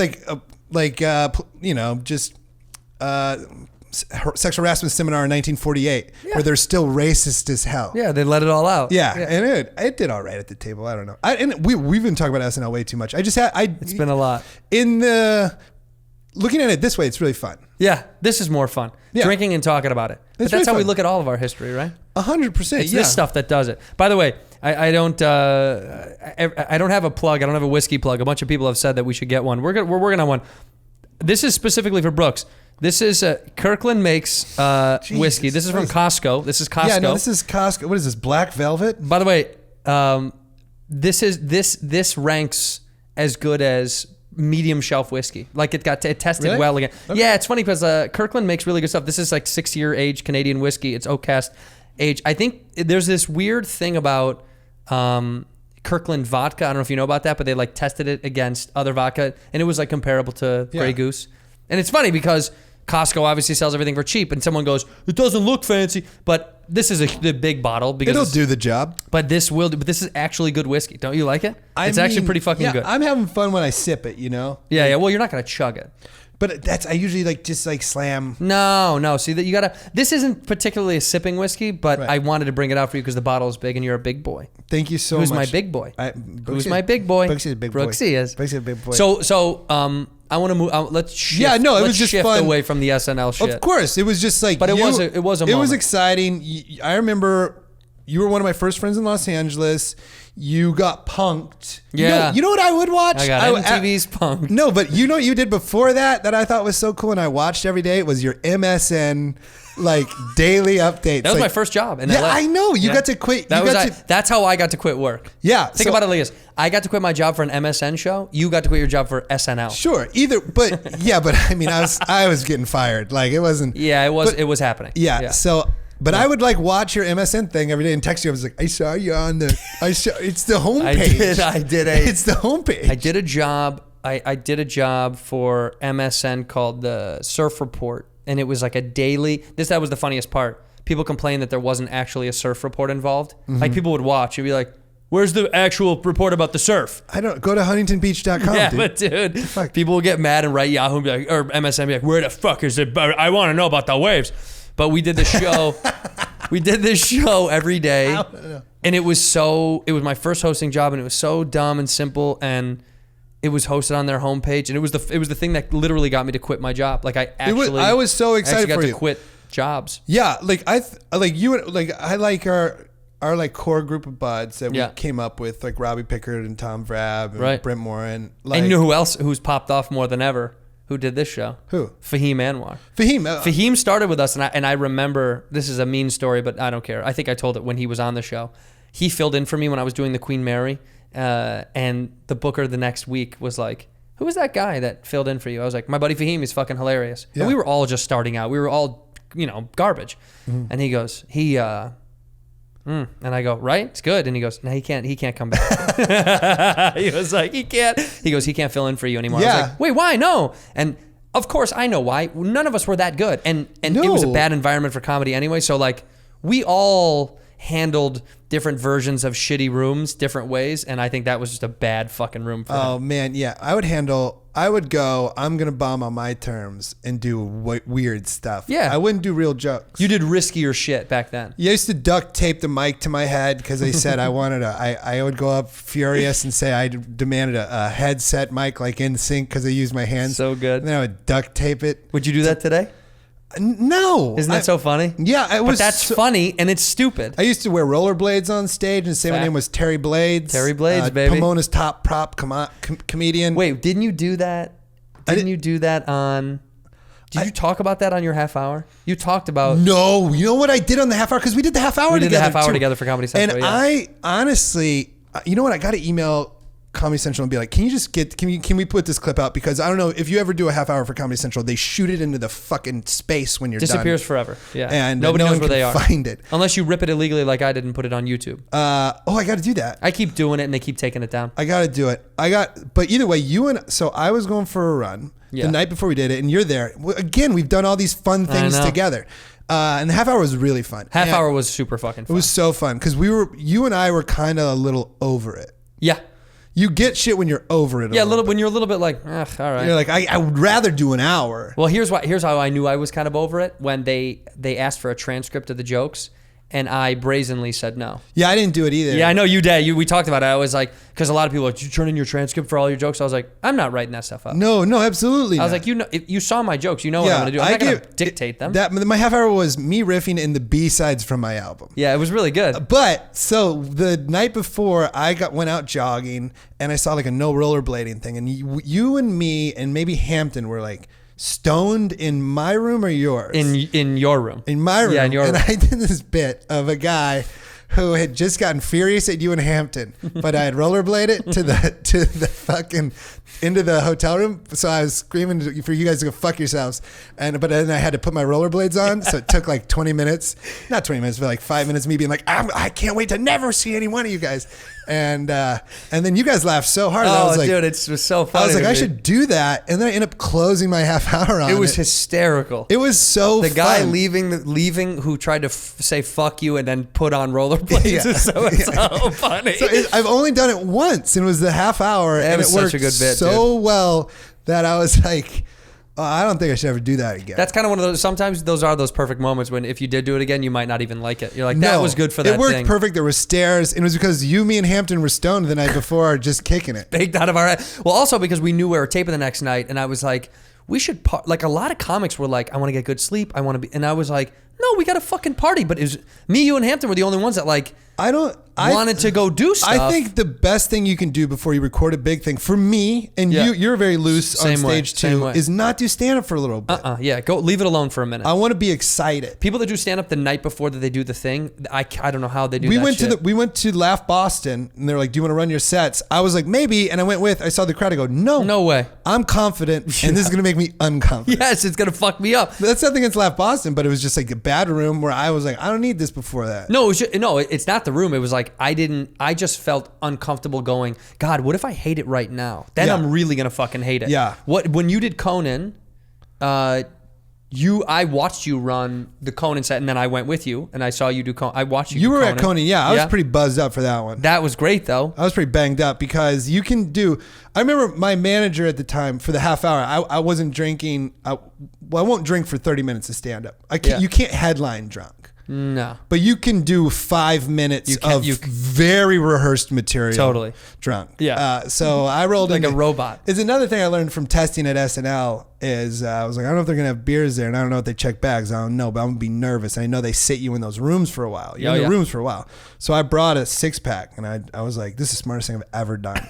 sexual harassment seminar in 1948 where they're still racist as hell. Yeah, they let it all out. Yeah. And it did all right at the table. I don't know. And we've been talking about SNL way too much. It's been a lot. Looking at it this way, it's really fun. Yeah, this is more fun. Yeah. Drinking and talking about it. But that's how we look at all of our history, right? 100%. It's this stuff that does it. By the way, I don't have a plug. I don't have a whiskey plug. A bunch of people have said that we should get one. We're working on one. This is specifically for Brooks. This is Kirkland makes whiskey. This is from Costco. This is Costco. Yeah, no, this is Costco. What is this? Black Velvet? By the way, this ranks as good as medium shelf whiskey. Like it tested well again. Okay. Yeah, it's funny because Kirkland makes really good stuff. This is like 6-year age Canadian whiskey. It's oak cast age. I think there's this weird thing about Kirkland vodka. I don't know if you know about that, but they like tested it against other vodka, and it was like comparable to Grey Goose. And it's funny because Costco obviously sells everything for cheap, and someone goes, it doesn't look fancy, but this is the big bottle because it'll do the job. But this is actually good whiskey. Don't you like it? It's actually pretty fucking good. I'm having fun when I sip it, Yeah. Well, you're not gonna chug it. But I usually just slam. No. See that you gotta. This isn't particularly a sipping whiskey, but I wanted to bring it out for you because the bottle is big and you're a big boy. Thank you so Who's much. Who's my big boy? Who's my big boy? Brooksy is a big boy. Brooksy is. Brooksy is a big boy. So I want to move. Let's shift. Yeah, no, it was just shift fun. away from the SNL shit. Of course, it was just like. But it was a moment. It was exciting. I remember you were one of my first friends in Los Angeles. You got punked. Yeah. You know what I would watch? I got MTV's punked. No, but you know what you did before that I thought was so cool and I watched every day? It was your MSN like daily updates. That was like, my first job in yeah, LA. I know. You got to quit. That's how I got to quit work. Yeah. Think about it like this. I got to quit my job for an MSN show. You got to quit your job for SNL. Sure. Either, but yeah, but I mean, I was getting fired. Like it wasn't. Yeah, it was happening. Yeah. So, but I would like watch your MSN thing every day and text you. I was like, I saw you on the, it's the homepage. I did it's the homepage. I did a job. I did a job for MSN called the Surf Report. And it was like a daily, that was the funniest part. People complained that there wasn't actually a surf report involved. Like people would watch and be like, where's the actual report about the surf? I don't, go to huntingtonbeach.com, Yeah, dude. but dude, people will get mad and write Yahoo and be like, or MSN be like, where the fuck is it? I want to know about the waves. But we did the show. We did this show every day. And it was my first hosting job and it was so dumb and simple and it was hosted on their homepage, and it was the thing that literally got me to quit my job. Like I was so excited got for to you. quit jobs. Yeah, like I like our like core group of buds that we came up with, like Robbie Pickard and Tom Vrab and Brent Morin. Like, and you know who's popped off more than ever? Who did this show? Who? Fahim Anwar. Fahim started with us, and I remember, this is a mean story, but I don't care. I think I told it when he was on the show. He filled in for me when I was doing the Queen Mary. And the booker the next week was like, who was that guy that filled in for you? I was like, my buddy Fahim, he's fucking hilarious. Yeah. And we were all just starting out. We were all, garbage. Mm-hmm. And he goes, and I go, right? It's good. And he goes, no, he can't come back. He was like, he can't fill in for you anymore. I was like, wait, why? No. And of course I know why. None of us were that good. And it was a bad environment for comedy anyway. So like we all handled different versions of shitty rooms different ways, and I think that was just a bad fucking room for him. Oh man, yeah. I would go, I'm gonna bomb on my terms and do weird stuff. Yeah. I wouldn't do real jokes. You did riskier shit back then. Yeah, I used to duct tape the mic to my head because they said I would go up furious and say I demanded a headset mic like in sync because I used my hands. So good. And then I would duct tape it. Would you do that today? No. Isn't that so funny? Yeah, but that's funny and it's stupid. I used to wear rollerblades on stage and say my name was Terry Blades. Terry Blades, baby. Pomona's top prop comedian. Wait, didn't you do that? Did you talk about that on your half hour? You talked about... No, you know what I did on the half hour? Because we did the half hour together. We did the half hour together for Comedy Central, and I honestly, you know what? I got to email Comedy Central and be like, can we put this clip out? Because I don't know, if you ever do a half hour for Comedy Central, they shoot it into the fucking space when you're disappears done. forever. Yeah. And nobody knows where they are. Find it. Unless you rip it illegally like I did and put it on YouTube. I got to do that. I keep doing it and they keep taking it down. I got to do it. But either way, so I was going for a run the night before we did it, and you're there. Again, we've done all these fun things together. And the half hour was really fun. Half hour was super fucking fun. It was so fun because you and I were kind of a little over it. Yeah. You get shit when you're over it. When you're a little bit like, all right. You're like, I would rather do an hour. Well, here's how I knew I was kind of over it. When they asked for a transcript of the jokes, and I brazenly said no. Yeah, I didn't do it either. Yeah, I know you did. We talked about it. I was like, because a lot of people are like, you turn in your transcript for all your jokes. I was like, I'm not writing that stuff up. No, absolutely not. I was like, if you saw my jokes, you know what I'm going to do. I'm not going to dictate them. My half hour was me riffing in the B-sides from my album. Yeah, it was really good. But so the night before, I went out jogging and I saw like a no rollerblading thing, and you and me and maybe Hampton were like stoned in my room or yours? In your room. In my room. Yeah, in your room. And I did this bit of a guy who had just gotten furious at you in Hampton, but I had rollerbladed to the fucking into the hotel room. So I was screaming for you guys to go fuck yourselves. But then I had to put my rollerblades on. So it took like 20 minutes, not 20 minutes, but like 5 minutes, me being like, I can't wait to never see any one of you guys. And then you guys laughed so hard. I was like, dude, it was so funny. I was like, I should do that. And then I ended up closing my half hour on it. It was hysterical. It was so fun. The guy leaving who tried to say fuck you and then put on rollerblades is so funny. So I've only done it once, and it was the half hour, and it worked such a good bit, so well that I was like, I don't think I should ever do that again. That's kind of one of those. Sometimes those are those perfect moments when if you did do it again, you might not even like it. You're like, that was good for that thing. It worked perfect. There were stairs, and it was because me and Hampton were stoned the night before, just kicking it. Baked out of our head. Well, also because we knew we were taping the next night, and I was like, we should like a lot of comics were like, I want to get good sleep. I want to be, and I was like, No, we got a fucking party. But it was me, you, and Hampton were the only ones that like wanted to go do stuff. I think the best thing you can do before you record a big thing, for me, and you're very loose on stage too, is not do stand up for a little bit. Yeah, go leave it alone for a minute. I want to be excited. People that do stand up the night before that they do the thing, I don't know how they do. We went to Laugh Boston, and they're like, "Do you want to run your sets?" I was like, "Maybe," and I went with. I saw the crowd. I go, "No way. I'm confident, and this is gonna make me unconfident." Yes, it's gonna fuck me up. That's nothing against Laugh Boston, but it was just like a bad room where I was like, "I don't need this before that." No, it's not the room. It was like I just felt uncomfortable going, God, what if I hate it right now? Then I'm really going to fucking hate it. Yeah. When you did Conan, I watched you run the Conan set, and then I went with you, and I saw you do Conan. I watched you do were Conan. at Conan, yeah. I was pretty buzzed up for that one. That was great, though. I was pretty banged up because you can do... I remember my manager at the time, for the half hour, I wasn't drinking... I won't drink for 30 minutes of stand-up. You can't headline drunk. No. But you can do 5 minutes of very rehearsed material. Totally. Drunk. Yeah. So I rolled like a robot. It's another thing I learned from testing at SNL is I was like, I don't know if they're going to have beers there, and I don't know if they check bags. I don't know, but I'm going to be nervous. And I know they sit you in those rooms for a while. You're in the rooms for a while. So I brought a 6-pack, and I was like, this is the smartest thing I've ever done.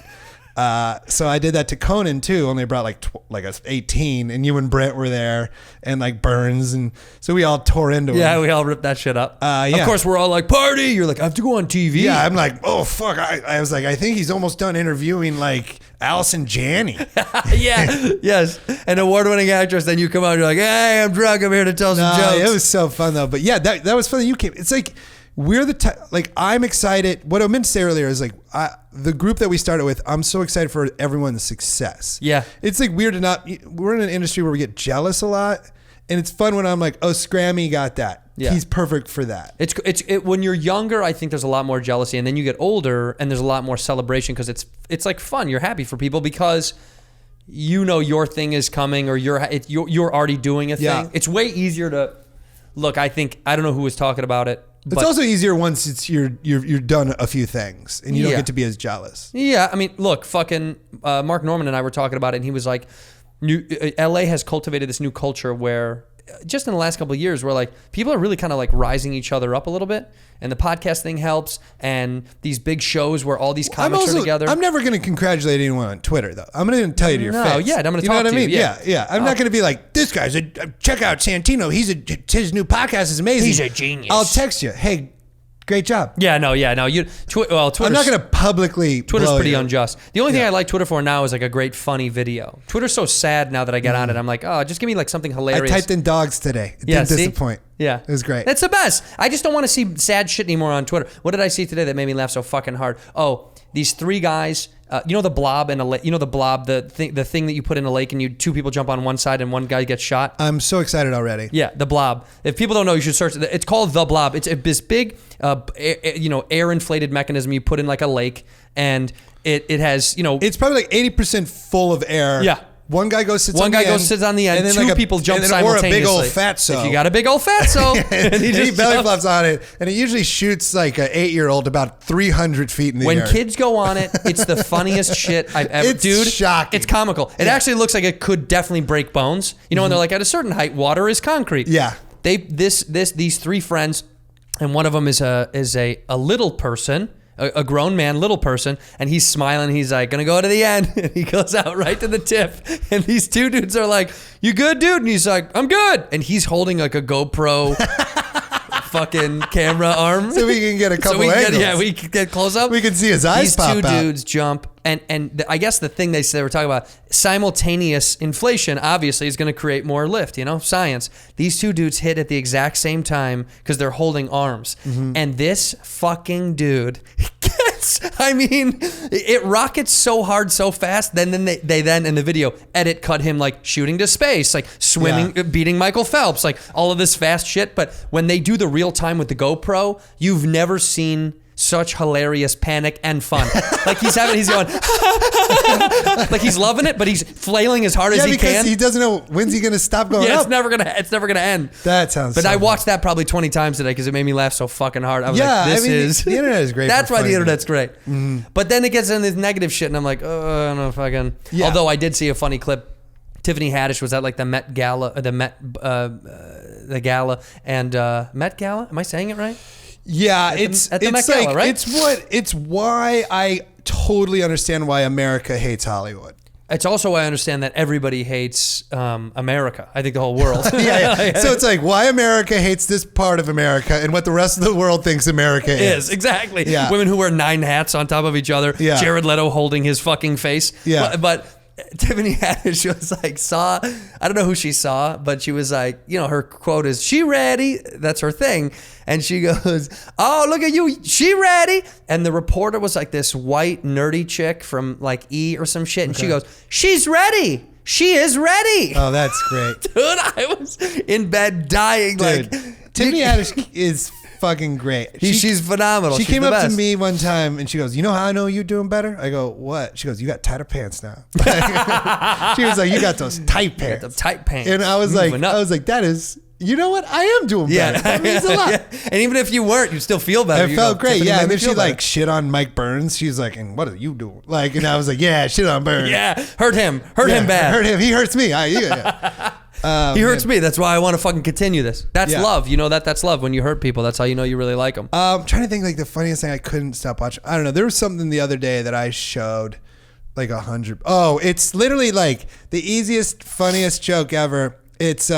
So I did that to Conan too. Only brought like a 18, and you and Brent were there, and like Burns, and so we all tore into him. Yeah, we all ripped that shit up. Of course, we're all like, party. You're like, I have to go on TV. Yeah, I'm like, oh fuck. I was like, I think he's almost done interviewing like Allison Janney. Yeah, yes, an award-winning actress. Then you come out, you're like, hey, I'm drunk. I'm here to tell some jokes. It was so fun though. But yeah, that was fun that you came. It's like. We're like, I'm excited. What I meant to say earlier is like, the group that we started with, I'm so excited for everyone's success. Yeah. It's like weird we're in an industry where we get jealous a lot. And it's fun when I'm like, oh, Scrammy got that. Yeah. He's perfect for that. It's when you're younger, I think there's a lot more jealousy. And then you get older and there's a lot more celebration because it's like fun. You're happy for people because you know your thing is coming or you're already doing a thing. Yeah. It's way easier to, look, I don't know who was talking about it. It's also easier once you're done a few things and you don't get to be as jealous. Yeah, I mean, look, fucking Mark Norman and I were talking about it, and he was like, LA has cultivated this new culture where just in the last couple of years, where like people are really kind of like rising each other up a little bit, and the podcast thing helps, and these big shows where all these comics are together. I'm never going to congratulate anyone on Twitter, though. I'm going to tell you to your face. Yeah, I'm going to talk to you. You know what I mean? Yeah. I'm not going to be like, this guy's check out Santino. His new podcast is amazing. He's a genius. I'll text you. Hey, great job. Yeah, no. Twitter's, I'm not going to publicly. Twitter's pretty unjust. The only thing I like Twitter for now is like a great funny video. Twitter's so sad now that I get on it. I'm like, oh, just give me like something hilarious. I typed in dogs today. It didn't disappoint. Yeah, it was great. It's the best. I just don't want to see sad shit anymore on Twitter. What did I see today that made me laugh so fucking hard? Oh, these 3 guys. You know the blob in a lake. You know the blob, the thing that you put in a lake, and 2 people jump on one side and one guy gets shot. I'm so excited already. Yeah, the blob. If people don't know, you should search it. It's called the blob. It's this big, air inflated mechanism you put in like a lake, and it has It's probably like 80% full of air. Yeah. One guy goes sits on the end. And then 2 people jump simultaneously. Or a big old fatso. If you got a big old fatso, and he belly flops on it, and it usually shoots like an 8-year-old about 300 feet in the air. When kids go on it, it's the funniest shit I've ever. It's shocking. It's comical. It actually looks like it could definitely break bones. You know, when they're like, at a certain height, water is concrete. Yeah. These 3 friends, and one of them is a little person. A grown man, little person, and he's smiling. He's like, gonna go to the end. And he goes out right to the tip. And these 2 dudes are like, you good, dude? And he's like, I'm good. And he's holding like a GoPro fucking camera arm. So we can get a couple angles. We can get close up. We can see his eyes pop out. These 2 dudes jump. And I guess the thing they were talking about, simultaneous inflation obviously is going to create more lift, science. These 2 dudes hit at the exact same time because they're holding arms. And this fucking dude it rockets so hard, so fast. Then they then in the video cut him like shooting to space, like swimming, beating Michael Phelps, like all of this fast shit. But when they do the real time with the GoPro, you've never seen such hilarious panic and fun. Like he's going like he's loving it, but he's flailing as hard as he can. Yeah, because he doesn't know when's he gonna stop going up. It's never gonna end. That sounds. But I watched that probably 20 times today because it made me laugh so fucking hard. I was like, the internet is great. That's why the internet's great. But then it gets into this negative shit, and I'm like, oh, I don't know if I can. Although I did see a funny clip. Tiffany Haddish was at like the Met Gala, the Met the gala and Met Gala. Am I saying it right? Yeah, at it's the Met like Gala, right? it's why I totally understand why America hates Hollywood. It's also why I understand that everybody hates America. I think the whole world. Yeah. So it's like why America hates this part of America and what the rest of the world thinks America is. Exactly. Yeah. Women who wear 9 hats on top of each other. Yeah. Jared Leto holding his fucking face. Yeah. But Tiffany Haddish was like, I don't know who she saw, but she was like, you know, her quote is, "She ready?" That's her thing. And she goes, "Oh, look at you. She ready?" And the reporter was like this white nerdy chick from like E or some shit. And she goes, "She's ready. She is ready." Oh, that's great. Dude, I was in bed dying. Dude, like Tiffany Haddish is fucking great. She's phenomenal. She She's came the up to best. me one time and she goes, "You know how I know you're doing better?" I go, "What?" She goes, "You got tighter pants now." She was like, "You got those tight pants." The tight pants. And I was Moving up. like, "That is, you know what? I am doing better." That means a lot. Yeah. And even if you weren't, you still feel better. It You felt go, great, "Tiffany yeah. made And me then she feel better." like shit on Mike Burns. She's like, "And what are you doing?" Like, and I was like, "Yeah, shit on Burns." Yeah, hurt him Yeah, bad. Hurt him. He hurts me. Yeah. He hurts me. That's why I want to fucking continue this. That's Yeah. love. You know that's love. When you hurt people, that's how you know you really like them. I'm trying to think like the funniest thing I couldn't stop watching. I don't know. There was something the other day that I showed like 100. Oh, it's literally like the easiest, funniest joke ever. It's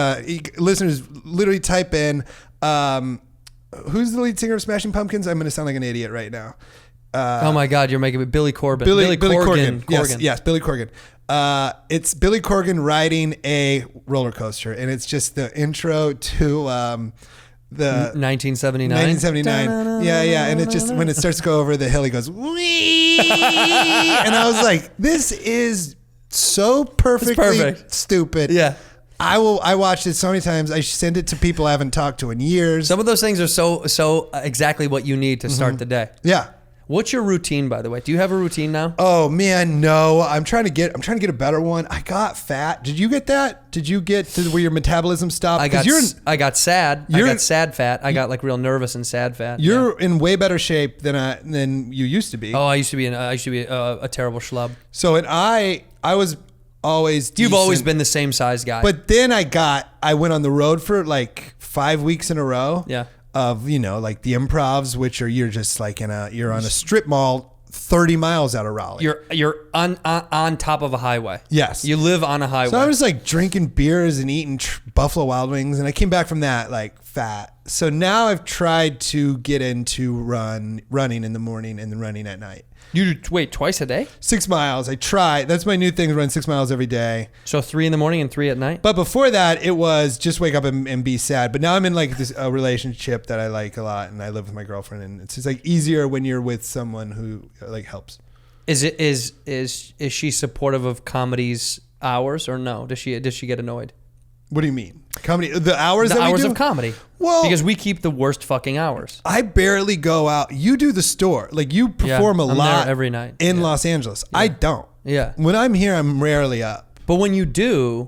listeners literally type in who's the lead singer of Smashing Pumpkins? I'm going to sound like an idiot right now. Oh my God, you're making me Billy Corgan. Billy Corgan. Corgan. Yes, Billy Corgan. It's Billy Corgan riding a roller coaster, and it's just the intro to the 1979. 1979. Yeah, and it just when it starts to go over the hill, he goes wee, and I was like, this is so perfectly stupid. Yeah. I watched it so many times. I send it to people I haven't talked to in years. Some of those things are so exactly what you need to start the day. Yeah. What's your routine, by the way? Do you have a routine now? Oh man, no. I'm trying to get a better one. I got fat. Did you get that? Did you get to where your metabolism stopped? I got sad. I got sad fat. I got like real nervous and sad fat. You're in way better shape than you used to be. Oh, I used to be a terrible schlub. So and I was always You've decent, always been the same size guy. But then I went on the road for like 5 weeks in a row. Yeah. Of like the improvs, which are you're just like you're on a strip mall 30 miles out of Raleigh. You're on top of a highway. Yes. You live on a highway. So I was like drinking beers and eating Buffalo Wild Wings, and I came back from that like fat. So now I've tried to get into running in the morning and then running at night. You do wait twice a day? 6 miles. I try. That's my new thing, run 6 miles every day. So 3 in the morning and 3 at night? But before that, it was just wake up and be sad. But now I'm in like this relationship that I like a lot, and I live with my girlfriend, and it's just like easier when you're with someone who like helps. Is she supportive of comedy's hours or no? Does she get annoyed? What do you mean? Comedy? The hours The that hours we do? of comedy. Well, because we keep the worst fucking hours. I barely go out. You do the store. Like you perform I'm a lot there every night. in Los Angeles. I don't. Yeah. When I'm here, I'm rarely up. But when you do,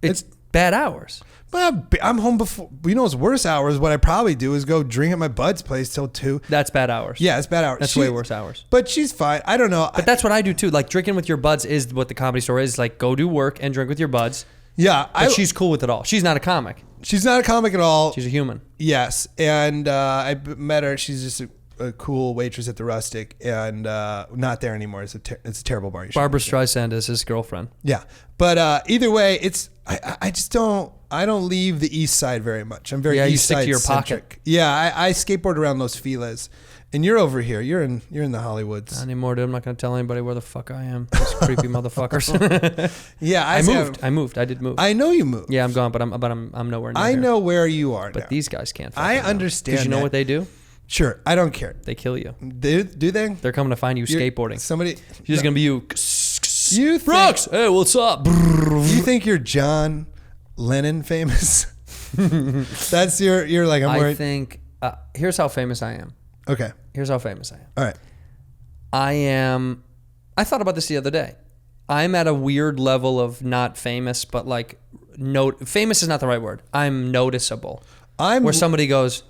it's bad hours. But I'm home before. You know, it's worse hours. What I probably do is go drink at my bud's place till 2. That's bad hours. Yeah, it's bad hours. That's way worse hours. But she's fine. I don't know. But that's what I do too. Like drinking with your buds is what the Comedy Store is. Like go do work and drink with your buds. Yeah, But she's cool with it all. She's not a comic. She's not a comic at all. She's a human. Yes, and I met her. She's just a cool waitress at the Rustic, and not there anymore. It's a terrible bar. Barbara Streisand is his girlfriend. Yeah, but either way, I just don't. I don't leave the East Side very much. I'm very you East stick Side to your centric. pocket. Yeah, I skateboard around Los Feliz, and you're over here. You're in the Hollywoods. Not anymore, dude. I'm not going to tell anybody where the fuck I am. Those creepy motherfuckers. Yeah, I moved. I did move. I know you moved. Yeah, I'm gone, but I'm nowhere near I here. know where you are But now. these guys can't. I understand. Because you know that. what they do? Sure, I don't care. They kill you. Do they? They're coming to find you You're- skateboarding. Somebody. You're just going to be you. You think, Brooks, hey, what's up? you think you're John Lennon famous? That's you're like I'm I worried. think, here's how famous I am. Okay. Here's how famous I am. All right. I thought about this the other day. I'm at a weird level of not famous, but like, famous is not the right word. I'm noticeable. Where somebody goes,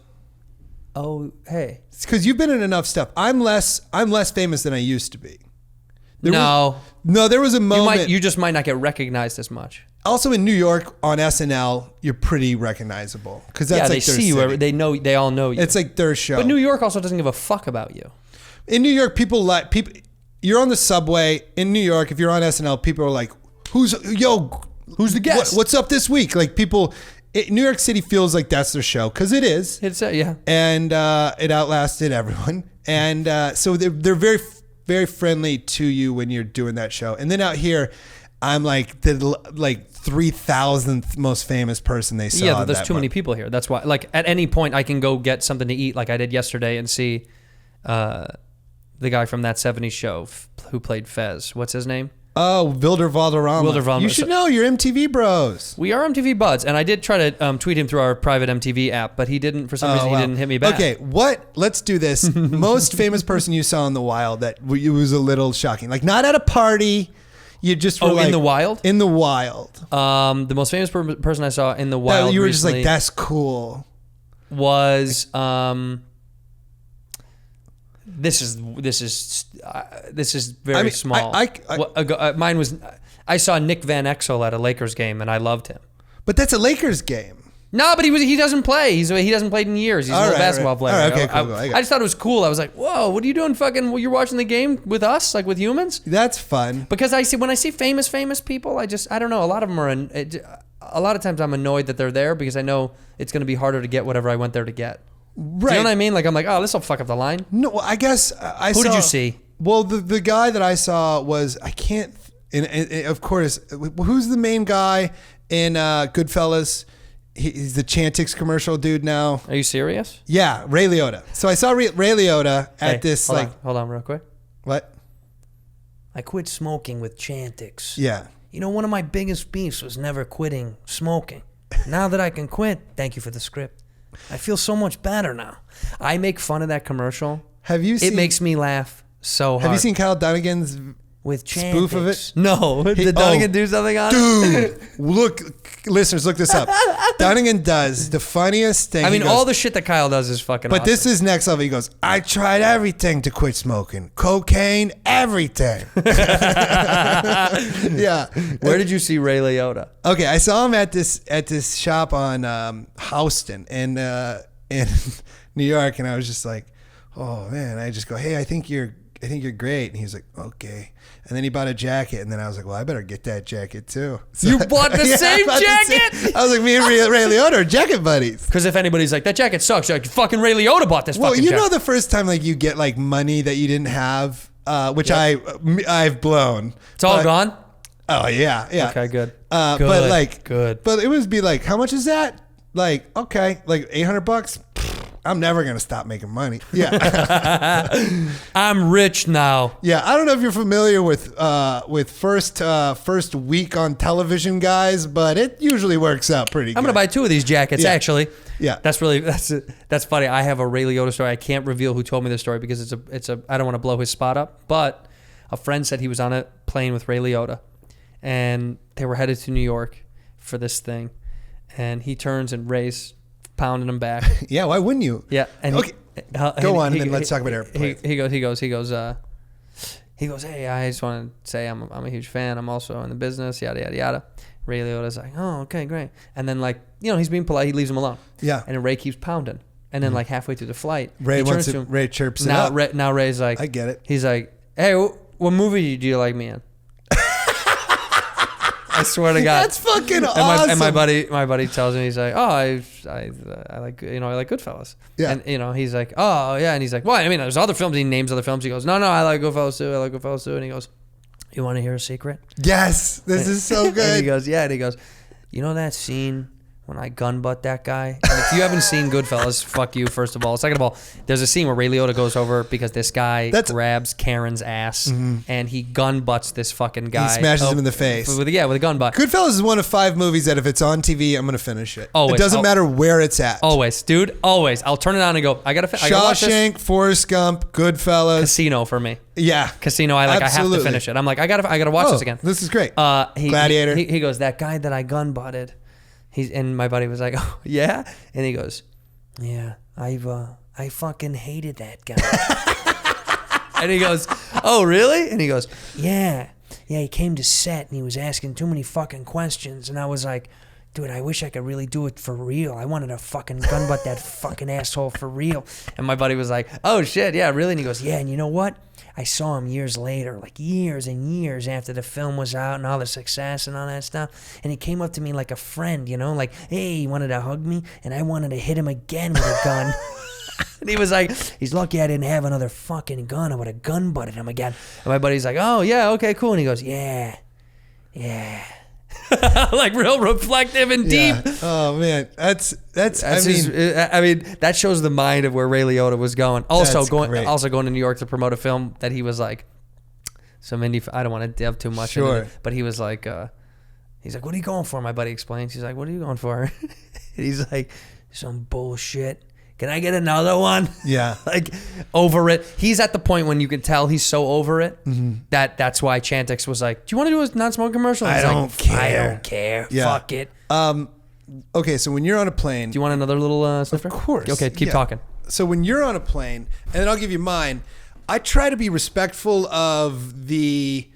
oh, hey. It's because you've been in enough stuff. I'm less famous than I used to be. No. There was a moment. You just might not get recognized as much. Also in New York on SNL, you're pretty recognizable because that's they like their see city. you. They all know you. It's like their show. But New York also doesn't give a fuck about you. In New York, people. You're on the subway in New York. If you're on SNL, people are like, "Who's the guest? What's up this week?" Like people. New York City feels like that's their show because it is. It's yeah. And it outlasted everyone. And so they're very, very friendly to you when you're doing that show. And then out here, I'm like the 3,000th most famous person they saw. Yeah, there's too many people here. That's why. Like at any point, I can go get something to eat, like I did yesterday, and see the guy from that '70s show who played Fez. What's his name? Oh, Wilder Valderrama. You should know. You're MTV bros. We are MTV buds, and I did try to tweet him through our private MTV app, but he didn't. For some reason, he didn't hit me back. Okay, let's do this. Most famous person you saw in the wild that it was a little shocking. Like not at a party. You just were in the wild. In the wild. The most famous person I saw in the wild. You were recently just like, that's cool. Was This is very small. Mine was. I saw Nick Van Exel at a Lakers game, and I loved him. But that's a Lakers game. No, but he doesn't play. He hasn't played in years. He's an old basketball player. All right, okay, cool. I just thought it was cool. I was like, whoa, what are you doing? Fucking, you're watching the game with us, like with humans? That's fun. Because when I see famous people, I don't know. A lot of them are. A lot of times I'm annoyed that they're there because I know it's going to be harder to get whatever I went there to get. Right. Do you know what I mean? Like I'm like, oh, this will fuck up the line. No, well, I guess I saw. Who did you see? Well, the guy that I saw was of course, who's the main guy in Goodfellas? He's the Chantix commercial dude now. Are you serious? Yeah, Ray Liotta. So I saw Ray Liotta at this Hold on real quick. What? I quit smoking with Chantix. Yeah. You know, one of my biggest beefs was never quitting smoking. Now that I can quit, thank you for the script. I feel so much better now. I make fun of that commercial. Have you seen? It makes me laugh so hard. Have you seen Kyle Dunnigan's with Chantix spoof of it? No. Did Dunnigan do something on it? Dude, look, listeners, look this up. Dunnigan does the funniest thing. I mean, all the shit that Kyle does is fucking But awesome. this is next level. He goes, I tried everything to quit smoking. Cocaine, everything. Yeah. Where did you see Ray Liotta? Okay, I saw him at this shop on Houston in New York, and I was just like, oh man. I just go, hey, I think you're great. And he's like, okay. And then he bought a jacket, and then I was like, well, I better get that jacket too. So, you bought the same jacket? I was like, me and Ray Liotta are jacket buddies. Because if anybody's like, that jacket sucks, you're like, fucking Ray Liotta bought this fucking jacket. Well, you know the first time like you get like money that you didn't have, which I've blown. It's all gone? Oh, yeah. Okay, good. But like, good. But it would be like, how much is that? Like, okay, like $800. I'm never gonna stop making money. Yeah, I'm rich now. Yeah, I don't know if you're familiar with first week on television, guys, but it usually works out pretty good. I'm gonna buy 2 of these jackets actually. Yeah, that's funny. I have a Ray Liotta story. I can't reveal who told me the story because it's a I don't want to blow his spot up. But a friend said he was on a plane with Ray Liotta, and they were headed to New York for this thing, and he turns and Ray's pounding him back. Yeah, why wouldn't you? Yeah. And okay. Go on, and then let's talk about airplanes. He goes, hey, I just want to say I'm a huge fan. I'm also in the business, yada, yada, yada. Ray Liotta's like, oh, okay, great. And then like, he's being polite. He leaves him alone. Yeah. And then Ray keeps pounding. And then like halfway through the flight, Ray chirps it now, up. Now Ray's like, I get it. He's like, hey, what movie do you like me in? I swear to God, that's fucking awesome. And my buddy tells me, he's like, oh, I like Goodfellas. Yeah. And he's like, oh yeah, and he's like, well, I mean, there's other films. He names other films. He goes, no, I like Goodfellas too. And he goes, you want to hear a secret? Yes, this is so good. And he goes, yeah. And he goes, you know that scene when I gun butt that guy? And if you haven't seen Goodfellas, fuck you, first of all. Second of all, there's a scene where Ray Liotta goes over because this guy grabs Karen's ass and he gun butts this fucking guy. He smashes him in the face. With a gun butt. Goodfellas is one of 5 movies that if it's on TV, I'm going to finish it. Always. It doesn't matter where it's at. Always, dude. Always. I'll turn it on and go, I gotta watch this. Shawshank, Forrest Gump, Goodfellas. Casino for me. Yeah. Casino, I have to finish it. I'm like, I gotta watch this again. This is great. Gladiator. He goes, that guy that I gun butted. And my buddy was like, oh, yeah? And he goes, yeah, I fucking hated that guy. And he goes, oh, really? And he goes, yeah, he came to set and he was asking too many fucking questions. And I was like, dude, I wish I could really do it for real. I wanted to fucking gun butt that fucking asshole for real. And my buddy was like, oh, shit, yeah, really? And he goes, yeah, and you know what? I saw him years later, like years and years after the film was out and all the success and all that stuff. And he came up to me like a friend, you know, like, hey, he wanted to hug me, and I wanted to hit him again with a gun. And he was like, he's lucky I didn't have another fucking gun. I would have gun butted him again. And my buddy's like, oh, yeah, okay, cool. And he goes, yeah. Like real reflective and deep. Oh man, that's I mean, that shows the mind of where Ray Liotta was going. Also going to New York to promote a film that he was like, some indie. I don't want to delve too much into it, but he was like, he's like, what are you going for? My buddy explains. He's like, what are you going for? And he's like, some bullshit. Can I get another one? Yeah. Like, over it. He's at the point when you can tell he's so over it that's why Chantix was like, do you want to do a non-smoke commercial? I don't care. Yeah. Fuck it. Okay, so when you're on a plane... Do you want another little sniffer? Of course. Okay, keep talking. So when you're on a plane, and then I'll give you mine, I try to be respectful of the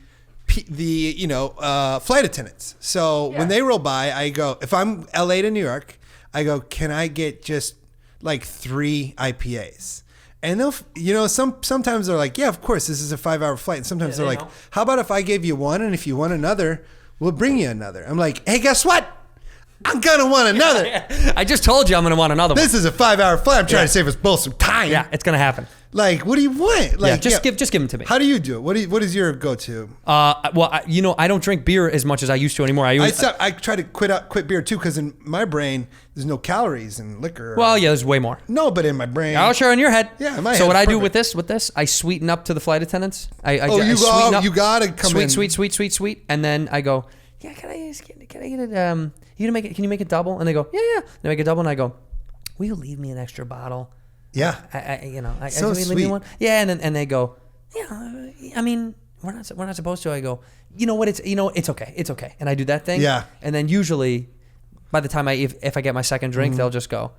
flight attendants. So when they roll by, I go, if I'm LA to New York, I go, can I get just like 3 IPAs? And they'll, sometimes they're like, yeah, of course, this is a 5-hour flight. And sometimes they're like, how about if I gave you one, and if you want another, we'll bring you another. I'm like, hey, guess what? I'm going to want another. I just told you I'm going to want another one. This is a 5-hour flight. I'm trying to save us both some time. Yeah, it's going to happen. Like, what do you want? Like, just give them to me. How do you do it? What is your go-to? Well, I don't drink beer as much as I used to anymore. I try to quit beer too, because in my brain there's no calories in liquor. Well, yeah, there's way more. No, but in my brain. Oh, sure, in your head. Yeah, in my head. So what I do with this, I sweeten up to the flight attendants. I sweeten up. You gotta come in. Sweet, and then I go, yeah, can I get it? Can you make it double? And they go, yeah. They make it double, and I go, will you leave me an extra bottle? Yeah. So sweet. Leave me one? Yeah, and they go, yeah. I mean, we're not supposed to. I go, you know what? It's okay. And I do that thing. Yeah. And then usually, by the time if I get my second drink, they'll just go,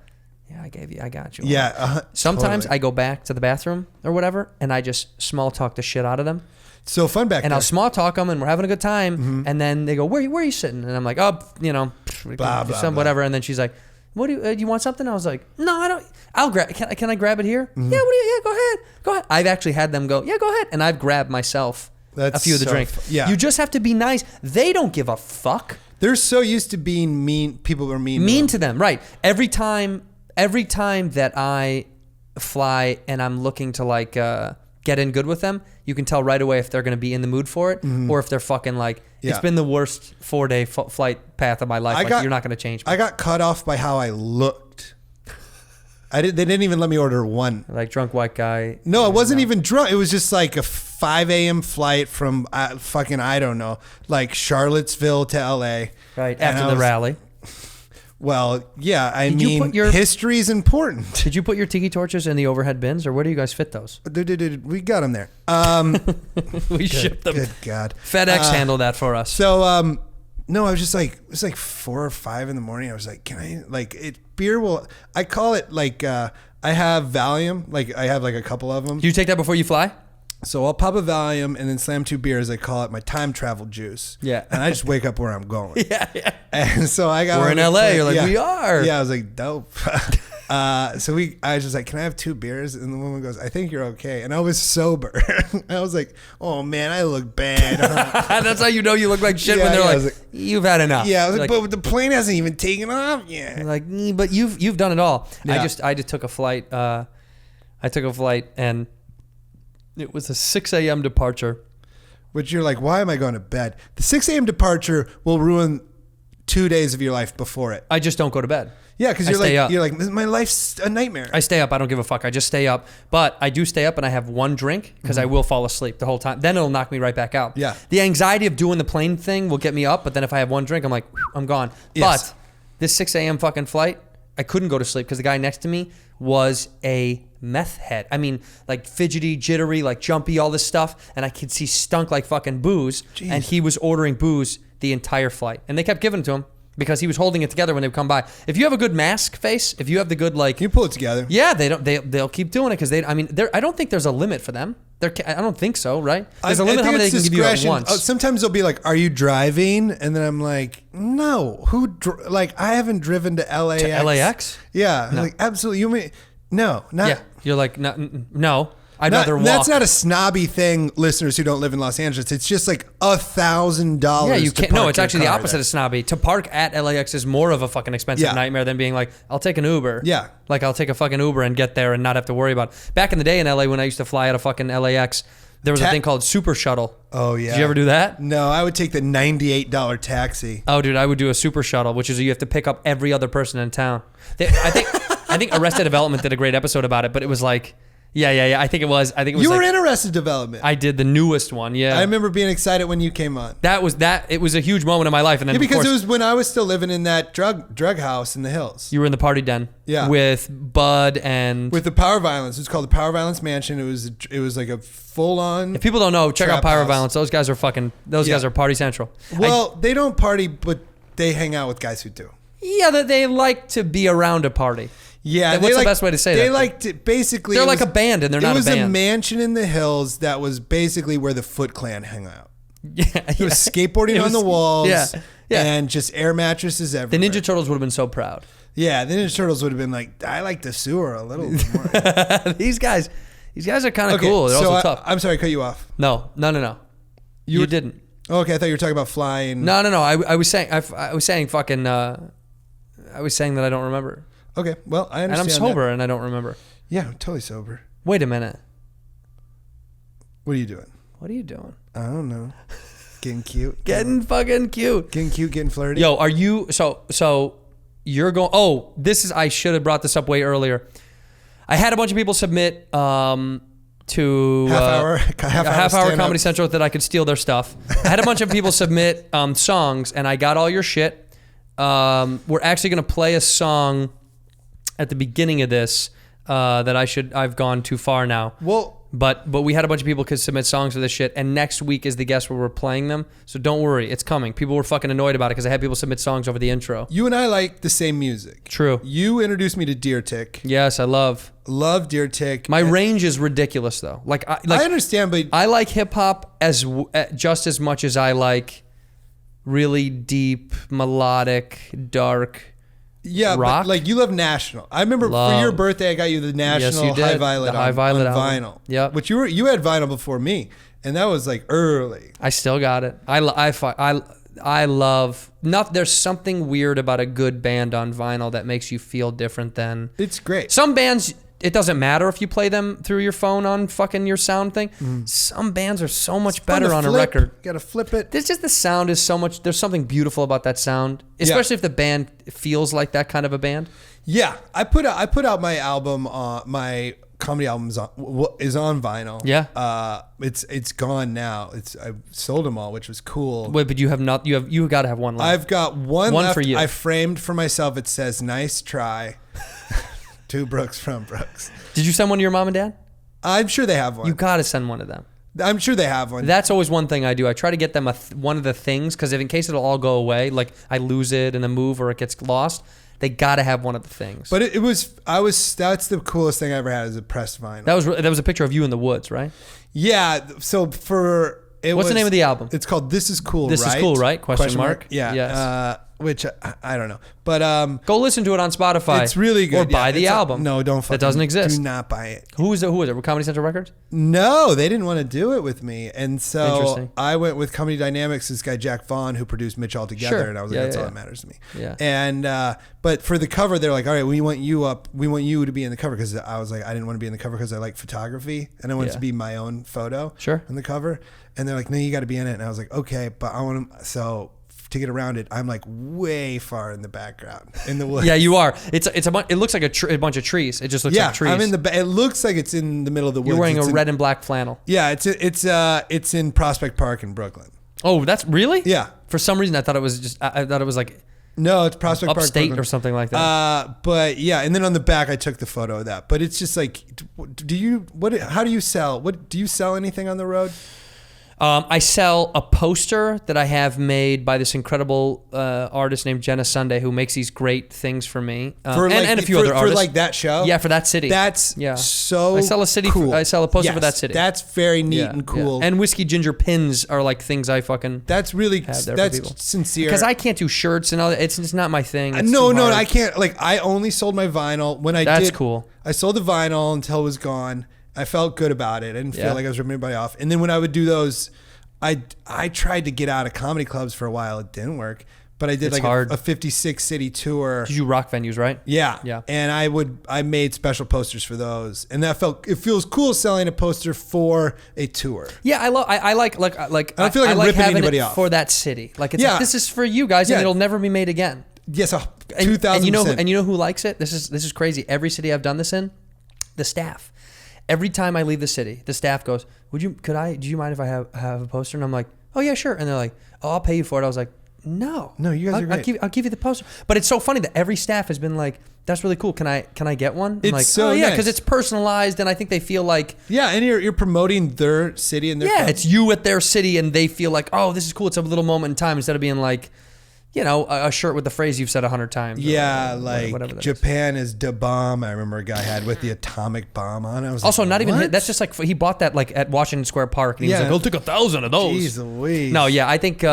yeah, I got you. Yeah. Sometimes totally. I go back to the bathroom or whatever, and I just small talk the shit out of them. So fun back and there. I'll small talk them, and we're having a good time. And then they go, where are you sitting? And I'm like, oh, blah, whatever. And then she's like, what do you want something? I was like, no, I don't. I'll grab. Can I grab it here? Yeah. Go ahead. I've actually had them go, yeah, go ahead. And I've grabbed myself a few of the drinks. Yeah. You just have to be nice. They don't give a fuck. They're so used to being mean. People are mean to them. Right. Every time that I fly and I'm looking to like get in good with them, you can tell right away if they're going to be in the mood for it or if they're fucking like, it's been the worst 4-day flight path of my life. You're not going to change me. I got cut off by how I looked. They didn't even let me order one. Like drunk white guy. No, it wasn't even drunk. It was just like a 5 a.m. flight from I don't know, like Charlottesville to LA. Right, after the rally. Well, yeah, history's important. Did you put your tiki torches in the overhead bins, or where do you guys fit those? We got them there. We shipped them. Good God. FedEx handled that for us. So, no, I was just like, it was like 4 or 5 in the morning. I was like, can I, like, I call it like, I have Valium. Like, I have like a couple of them. Do you take that before you fly? So I'll pop a Valium and then slam 2 beers. I call it my time travel juice. Yeah. And I just wake up where I'm going. Yeah. And so we're in LA. You're like, we are. Yeah. I was like, dope. I was just like, can I have 2 beers? And the woman goes, I think you're okay. And I was sober. I was like, oh man, I look bad. That's how you know you look like shit when they're like, you've had enough. Yeah. I was like, but the plane hasn't even taken off yet. Like, but you've done it all. Yeah. I just took a flight. I took a flight and it was a 6 a.m. departure. Which you're like, why am I going to bed? The 6 a.m. departure will ruin 2 days of your life before it. I just don't go to bed. Yeah, because you're like, my life's a nightmare. I stay up. I don't give a fuck. I just stay up. But I do stay up and I have 1 drink because I will fall asleep the whole time. Then it'll knock me right back out. Yeah. The anxiety of doing the plane thing will get me up. But then if I have 1 drink, I'm like, I'm gone. Yes. But this 6 a.m. fucking flight, I couldn't go to sleep because the guy next to me was a meth head. I mean, like fidgety, jittery, like jumpy, all this stuff. And I could see stunk like fucking booze. Jeez. And he was ordering booze the entire flight. And they kept giving it to him because he was holding it together when they would come by. If you have a good mask face, if you have the good like... You pull it together. Yeah, they'll keep doing it because I don't think there's a limit for them. I don't think so, right? There's a I limit how think many they it's can give you at discretion. once. Oh, sometimes they'll be like, "Are you driving?" And then I'm like, "No, like I haven't driven to LAX." To LAX? Yeah, like absolutely. You mean no, not. Yeah, you're like, no. I'd rather walk. That's not a snobby thing, listeners who don't live in Los Angeles. It's just like $1,000. Yeah, you can't. No, it's actually the car opposite there. of snobby. To park at LAX is more of a fucking expensive nightmare than being like, I'll take an Uber. Yeah. Like, I'll take a fucking Uber and get there and not have to worry about it. Back in the day in LA when I used to fly out of fucking LAX, there was a thing called Super Shuttle. Oh, yeah. Did you ever do that? No, I would take the $98 taxi. Oh, dude, I would do a Super Shuttle, which is you have to pick up every other person in town. I think Arrested Development did a great episode about it, but it was like, yeah. I think it was. You were in Arrested Development. I did the newest one. Yeah, I remember being excited when you came on. That was that. It was a huge moment in my life, and then because of course, it was when I was still living in that drug house in the hills. You were in the party den. Yeah. With Bud and with the Power Violence. It was called the Power Violence Mansion. It was like a full on. If people don't know, check out Power house. Violence. Those guys are fucking. Those guys are party central. Well, they don't party, but they hang out with guys who do. Yeah, that they like to be around a party. Yeah, what's the best way to say that? They liked it. Basically, they're like a band, and they're not a band. It was a mansion in the hills that was basically where the Foot Clan hung out. Yeah, it was skateboarding on the walls. Yeah, and just air mattresses everywhere. The Ninja Turtles would have been so proud. Yeah, the Ninja Turtles would have been like, I like the sewer a little bit more. These guys are kind of cool. They're also tough. I'm sorry, I cut you off. No. You didn't. Oh, okay, I thought you were talking about flying. No. I was saying fucking. I was saying that I don't remember. Okay, well, I understand. And I'm sober and I don't remember. Yeah, I'm totally sober. Wait a minute. What are you doing? What are you doing? I don't know. Getting cute. Getting fucking cute. Getting cute, getting flirty. Yo, are you so you're going I should have brought this up way earlier. I had a bunch of people submit to half hour Comedy Central that I could steal their stuff. I had a bunch of people submit songs and I got all your shit. We're actually going to play a song at the beginning of this that I've gone too far now. Well, but we had a bunch of people could submit songs for this shit, and next week is the guest where we're playing them. So don't worry, it's coming. People were fucking annoyed about it because I had people submit songs over the intro. You and I like the same music. True. You introduced me to Deer Tick. Yes, I love Deer Tick. My range is ridiculous though. I understand, but I like hip hop just as much as I like really deep, melodic, dark. Yeah, rock. But like you love National. I remember for your birthday, I got you the National High Violet, High Violet on album. vinyl. Yeah, which you had vinyl before me, and that was like early. I still got it. I love. There's something weird about a good band on vinyl that makes you feel different than. It's great. Some bands, it doesn't matter if you play them through your phone on fucking your sound thing. Some bands are so much better on a record. You gotta flip it. It's just the sound is so much. There's something beautiful about that sound, especially if the band feels like that kind of a band. Yeah, I put out my album. My comedy album is on vinyl. Yeah. It's gone now. I sold them all, which was cool. Wait, but you have not. You got to have one left. I've got one left. For you. I framed for myself. It says "Nice try." To Brooks from Brooks. Did you send one to your mom and dad? I'm sure they have one. You got to send one to them. I'm sure they have one. That's always one thing I do. I try to get them one of the things because in case it'll all go away, like I lose it in a move or it gets lost, they got to have one of the things. But that's the coolest thing I ever had is a pressed vinyl. That was a picture of you in the woods, right? Yeah. So what's the name of the album? It's called "This Is Cool." This is cool, right? Question mark. Yeah. Yes. Which I don't know, but go listen to it on Spotify. It's really good. Or buy the album. No, don't. That doesn't exist. Do not buy it. Who is it? Comedy Central Records? No, they didn't want to do it with me, and so Interesting. I went with Comedy Dynamics. This guy Jack Vaughn, who produced Mitch Altogether, Sure. and I was like, that's all that matters to me. Yeah. And but for the cover, they're like, all right, we want you up. We want you to be in the cover because I was like, I didn't want to be in the cover because I like photography and I wanted to be my own photo. Sure. On the cover, and they're like, no, you got to be in it, and I was like, okay, but I want to. So to get around it, I'm like way far in the background in the woods. Yeah, you are. It looks like a bunch of trees. It just looks like trees. I'm in the. It looks like it's in the middle of the woods. You're wearing a red and black flannel. Yeah, it's in Prospect Park in Brooklyn. Oh, that's really? Yeah. For some reason, I thought it was like no, it's Prospect Park, upstate Brooklyn. or something like that. But yeah, and then on the back, I took the photo of that. But it's just like, how do you sell? Do you sell anything on the road? I sell a poster that I have made by this incredible artist named Jenna Sunday, who makes these great things for me, and a few other artists. For like that show? Yeah, for that city. That's so I sell a city. cool. I sell a poster for that city. That's very neat and cool. Yeah. And whiskey ginger pins are like things I fucking that's really have there that's for people. sincere. Because I can't do shirts and all that. It's not my thing. It's no, too hard. I can't. Like I only sold my vinyl when I That's did. cool. I sold the vinyl until it was gone. I felt good about it. I didn't feel like I was ripping anybody off. And then when I would do those, I tried to get out of comedy clubs for a while. It didn't work. But I did a 56 city tour. Did you rock venues, right? Yeah. Yeah. And I made special posters for those. And it feels cool selling a poster for a tour. Yeah, I like I don't feel like I'm like ripping having anybody it off. for that city. Like it's like, this is for you guys and it'll never be made again. Yes, 2,000%. And you know who likes it? This is crazy. Every city I've done this in, the staff. Every time I leave the city, the staff goes, do you mind if I have a poster? And I'm like, oh yeah, sure. And they're like, oh, I'll pay you for it. I was like, no, you guys are great. I'll give you the poster. But it's so funny that every staff has been like, that's really cool. Can I get one? I'm it's like, so oh yeah, nice. because it's personalized, and I think they feel like and you're promoting their city and their club. it's you at their city, and they feel like, oh, this is cool. It's a little moment in time instead of being like, you know, a shirt with the phrase you've said 100 times. Yeah, whatever Japan is the bomb. I remember a guy had with the atomic bomb on. I was also like, not even what? his, that's just like he bought that like at Washington Square Park, and he was like, I'll take 1,000 of those. Jeez Louise. No, yeah, I think you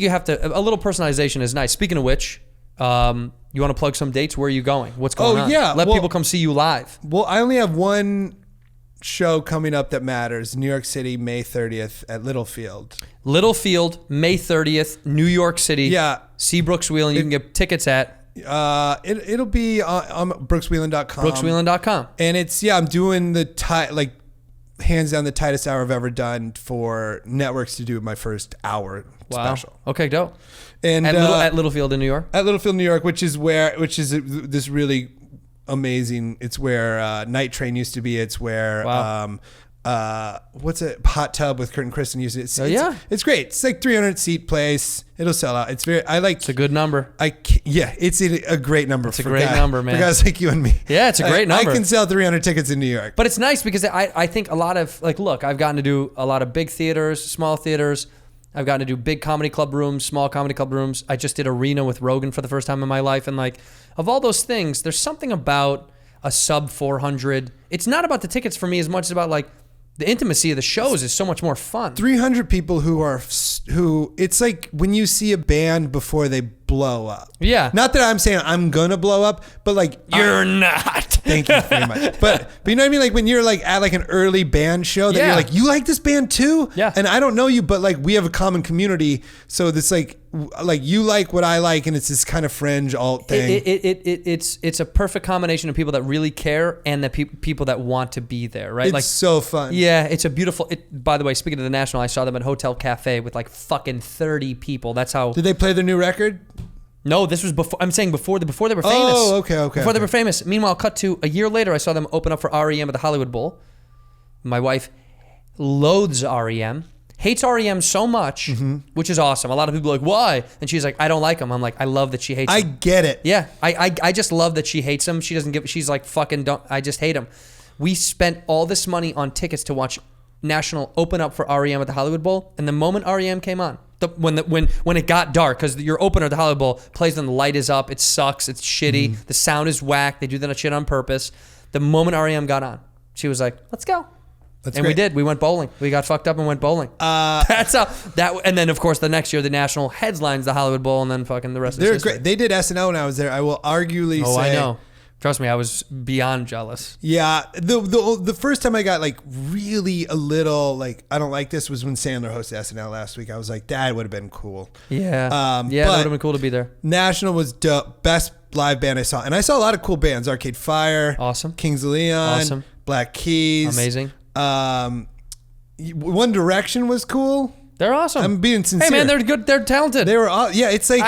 have to. A little personalization is nice. Speaking of which, you want to plug some dates? Where are you going? What's going on? Yeah, let people come see you live. Well, I only have one show coming up that matters. New York City, May 30th at Littlefield. Littlefield, May 30th, New York City. Yeah. See Brooks Wheelan. You can get tickets at it'll be on brookswheelan.com. brookswheelan.com. And it's I'm doing the hands down the tightest hour I've ever done for networks to do my first hour special. Okay, dope. And at Littlefield in New York. At Littlefield, New York, which is this really amazing. It's where Night Train used to be. It's where what's it? Hot Tub with Kurt and Kristen used it. It's great. It's like 300 seat place. It'll sell out. It's it's a good number. It's a great number. It's a great number, man. For guys like you and me. Yeah, it's a great number. I can sell 300 tickets in New York. But it's nice because I think a lot of look, I've gotten to do a lot of big theaters, small theaters. I've gotten to do big comedy club rooms, small comedy club rooms. I just did Arena with Rogan for the first time in my life. And of all those things, there's something about a sub 400. It's not about the tickets for me as much as about the intimacy of the shows is so much more fun. 300 people who it's like when you see a band before they blow up. Yeah. Not that I'm saying I'm gonna blow up, but you're not. Thank you very much. But you know what I mean? Like when you're at an early band show that you're like, you like this band too? Yeah. And I don't know you, but we have a common community. So it's like you like what I like, and it's this kind of fringe alt thing. It's a perfect combination of people that really care and the people that want to be there, right? It's so fun. Yeah, it's a beautiful. By the way, speaking of the National, I saw them at Hotel Cafe with fucking 30 people. That's how. Did they play their new record? No, this was before. I'm saying before they were famous. Oh, okay. Before they were famous. Meanwhile, cut to a year later, I saw them open up for REM at the Hollywood Bowl. My wife loathes REM, hates REM so much, which is awesome. A lot of people are like, why? And she's like, I don't like them. I'm like, I love that she hates them. I get it. Yeah, I just love that she hates them. She doesn't give. She's like, fucking don't. I just hate them. We spent all this money on tickets to watch National open up for REM at the Hollywood Bowl, and the moment REM came on, when it got dark, because your opener at the Hollywood Bowl plays when the light is up, it sucks, it's shitty, the sound is whack, they do that shit on purpose. The moment REM got on, she was like, let's go. That's and great. we did. We went bowling. We got fucked up and went bowling. That's how that. And then of course the next year the National headlines the Hollywood Bowl, and then fucking the rest. They're is history. great. They did SNL when I was there. I will arguably say. I know. Trust me, I was beyond jealous. Yeah, the first time I got really a little I don't like this was when Sandler hosted SNL last week. I was like, that would have been cool. Yeah, that would have been cool to be there. National was the best live band I saw, and I saw a lot of cool bands: Arcade Fire, awesome, Kings of Leon, awesome, Black Keys, amazing. One Direction was cool. They're awesome. I'm being sincere. Hey man, they're good. They're talented. They were all, yeah. It's like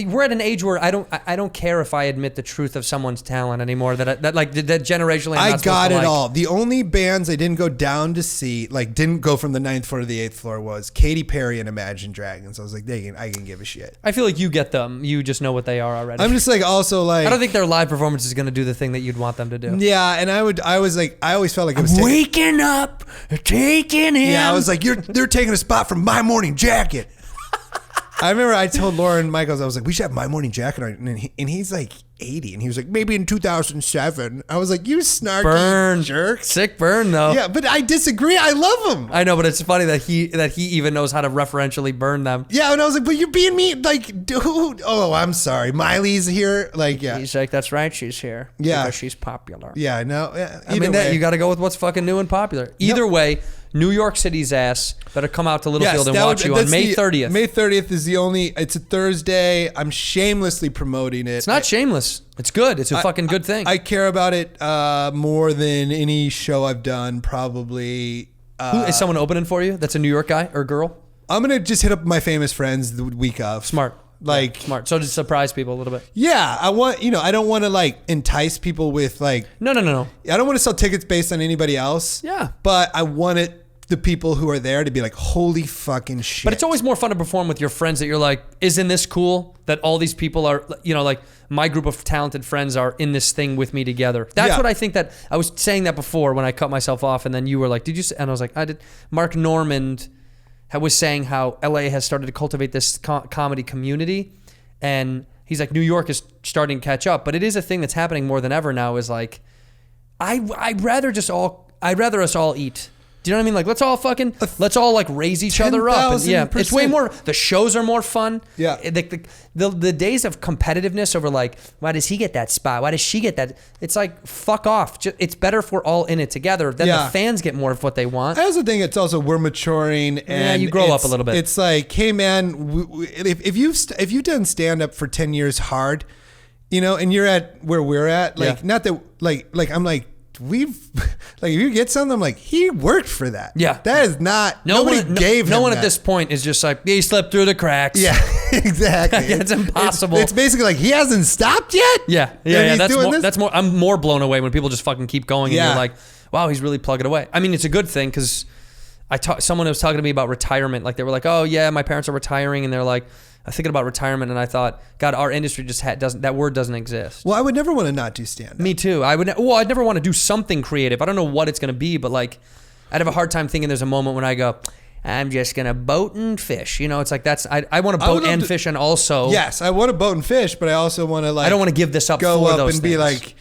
we're at an age where I don't care if I admit the truth of someone's talent anymore. That generationally, I'm not I got it like. all. The only bands I didn't go down to see, like didn't go from the 9th floor to the 8th floor, was Katy Perry and Imagine Dragons. I was like, I can give a shit. I feel like you get them. You just know what they are already. I'm just like also like I don't think their live performance is going to do the thing that you'd want them to do. Yeah, and I always felt like it was waking up, taking him. Yeah, I was like, they're taking a spot from My Morning Jacket. I remember I told Lauren Michaels, I was like, we should have My Morning Jacket on, and he's like 80, and he was like, maybe in 2007. I was like, you snarky jerk. Sick burn though. Yeah, but I disagree. I love him. I know, but it's funny that he even knows how to referentially burn them. Yeah, and I was like, but you're being mean, like, dude. Oh, I'm sorry. Miley's here. Like, yeah. He's like, that's right, she's here. Yeah. Because she's popular. Yeah, no. Yeah, I mean, you got to go with what's fucking new and popular. Either way, New York City's ass better come out to Littlefield and watch you on May 30th. May 30th is it's a Thursday. I'm shamelessly promoting it. It's not shameless. It's good. It's a fucking good thing. I care about it more than any show I've done, probably. Who, is someone opening for you that's a New York guy or girl? I'm going to just hit up my famous friends the week of. Smart. Like smart. So to surprise people a little bit. Yeah, I don't want to like entice people with like No. I don't want to sell tickets based on anybody else. Yeah. But I wanted the people who are there to be like, holy fucking shit. But it's always more fun to perform with your friends that you're like, isn't this cool that all these people are, like my group of talented friends are in this thing with me together. That's what I think that I was saying that before when I cut myself off, and then you were like, did you say? And I was like, I did. Mark Normand was saying how LA has started to cultivate this comedy community, and he's like, New York is starting to catch up, but it is a thing that's happening more than ever now. Is like, I'd rather us all eat. Do you know what I mean? Like, let's all like raise each other up. And, yeah, it's way more. The shows are more fun. Yeah. The days of competitiveness over like, why does he get that spot? Why does she get that? It's like, fuck off. It's better if we're all in it together. Then the fans get more of what they want. I also think it's also we're maturing and you grow up a little bit. It's like, hey man, if you've done stand up for 10 years hard, and you're at where we're at, like not that like I'm like. We've like if you get something, I'm like, he worked for that. Yeah, that is not nobody gave him. No one that. at this point is just like he slipped through the cracks. Yeah, exactly. It's impossible. It's basically like he hasn't stopped yet. Yeah. That's more. I'm more blown away when people just fucking keep going and you're like, wow, he's really plugging away. I mean, it's a good thing because someone was talking to me about retirement. Like they were like, oh yeah, my parents are retiring, and they're like, I'm thinking about retirement, and I thought, God, our industry just that word doesn't exist. Well, I would never want to not do stand-up. Me too. I'd never want to do something creative. I don't know what it's going to be, but like, I'd have a hard time thinking there's a moment when I go, I'm just going to boat and fish. It's like I want to boat and fish, and also. Yes, I want to boat and fish, but I also want to like. I don't want to give this up go for up those and things. be like,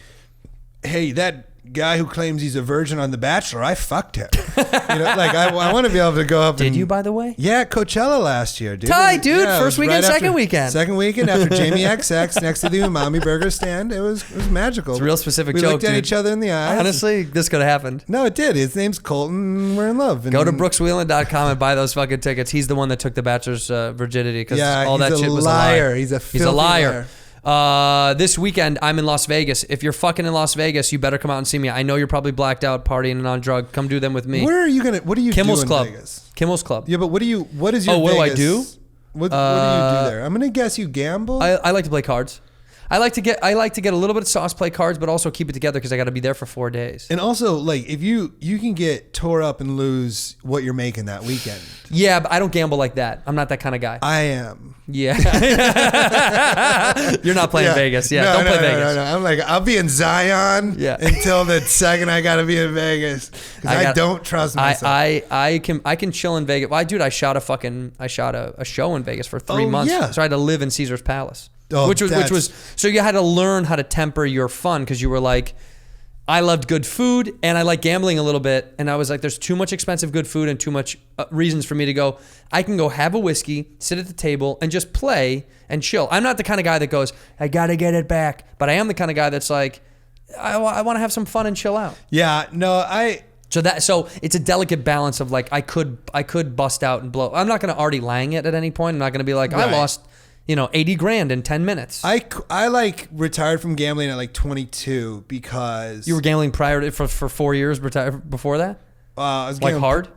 hey, that guy who claims he's a virgin on The Bachelor, I fucked him. Like I want to be able to go up. Did you, by the way? Yeah, Coachella last year, dude. Tight, dude. Yeah, First weekend, second weekend. Second weekend after Jamie XX next to the Umami Burger stand. It was magical. It's a real specific we joke, looked at dude. each other in the eyes. Honestly, this could have happened. No, it did. His name's Colton. We're in love. Go to brookswheelan.com and buy those fucking tickets. He's the one that took the Bachelor's virginity because all that shit was a liar. He's a filthy liar. This weekend, I'm in Las Vegas. If you're fucking in Las Vegas, you better come out and see me. I know you're probably blacked out, partying and on drug. Come do them with me. What are you Kimmel's do in Club. Vegas? Kimmel's Club. Yeah, but what is your what Vegas? do I do? What do you do there? I'm gonna guess you gamble. I like to play cards. I like to get a little bit of sauce, play cards, but also keep it together because I got to be there for 4 days. And also, like, if you can get tore up and lose what you're making that weekend. Yeah, but I don't gamble like that. I'm not that kind of guy. I am. Yeah. You're not playing Vegas. Yeah, don't play Vegas. No. I'm like, I'll be in Zion until the second I got to be in Vegas because I don't trust myself. I can chill in Vegas. Well, I shot a show in Vegas for 3 months. Yeah. So I had to live in Caesar's Palace. Which was so you had to learn how to temper your fun because you were like, I loved good food and I like gambling a little bit, and I was like, there's too much expensive good food and too much reasons for me to go. I can go have a whiskey, sit at the table, and just play and chill. I'm not the kind of guy that goes, I gotta get it back, but I am the kind of guy that's like, I want to have some fun and chill out. Yeah, no, So it's a delicate balance of like I could bust out and blow. I'm not going to Artie Lang it at any point. I'm not going to be like I lost 80 grand in 10 minutes. I like retired from gambling at like 22 because you were gambling prior to, for 4 years before that. I was Like gambling, hard?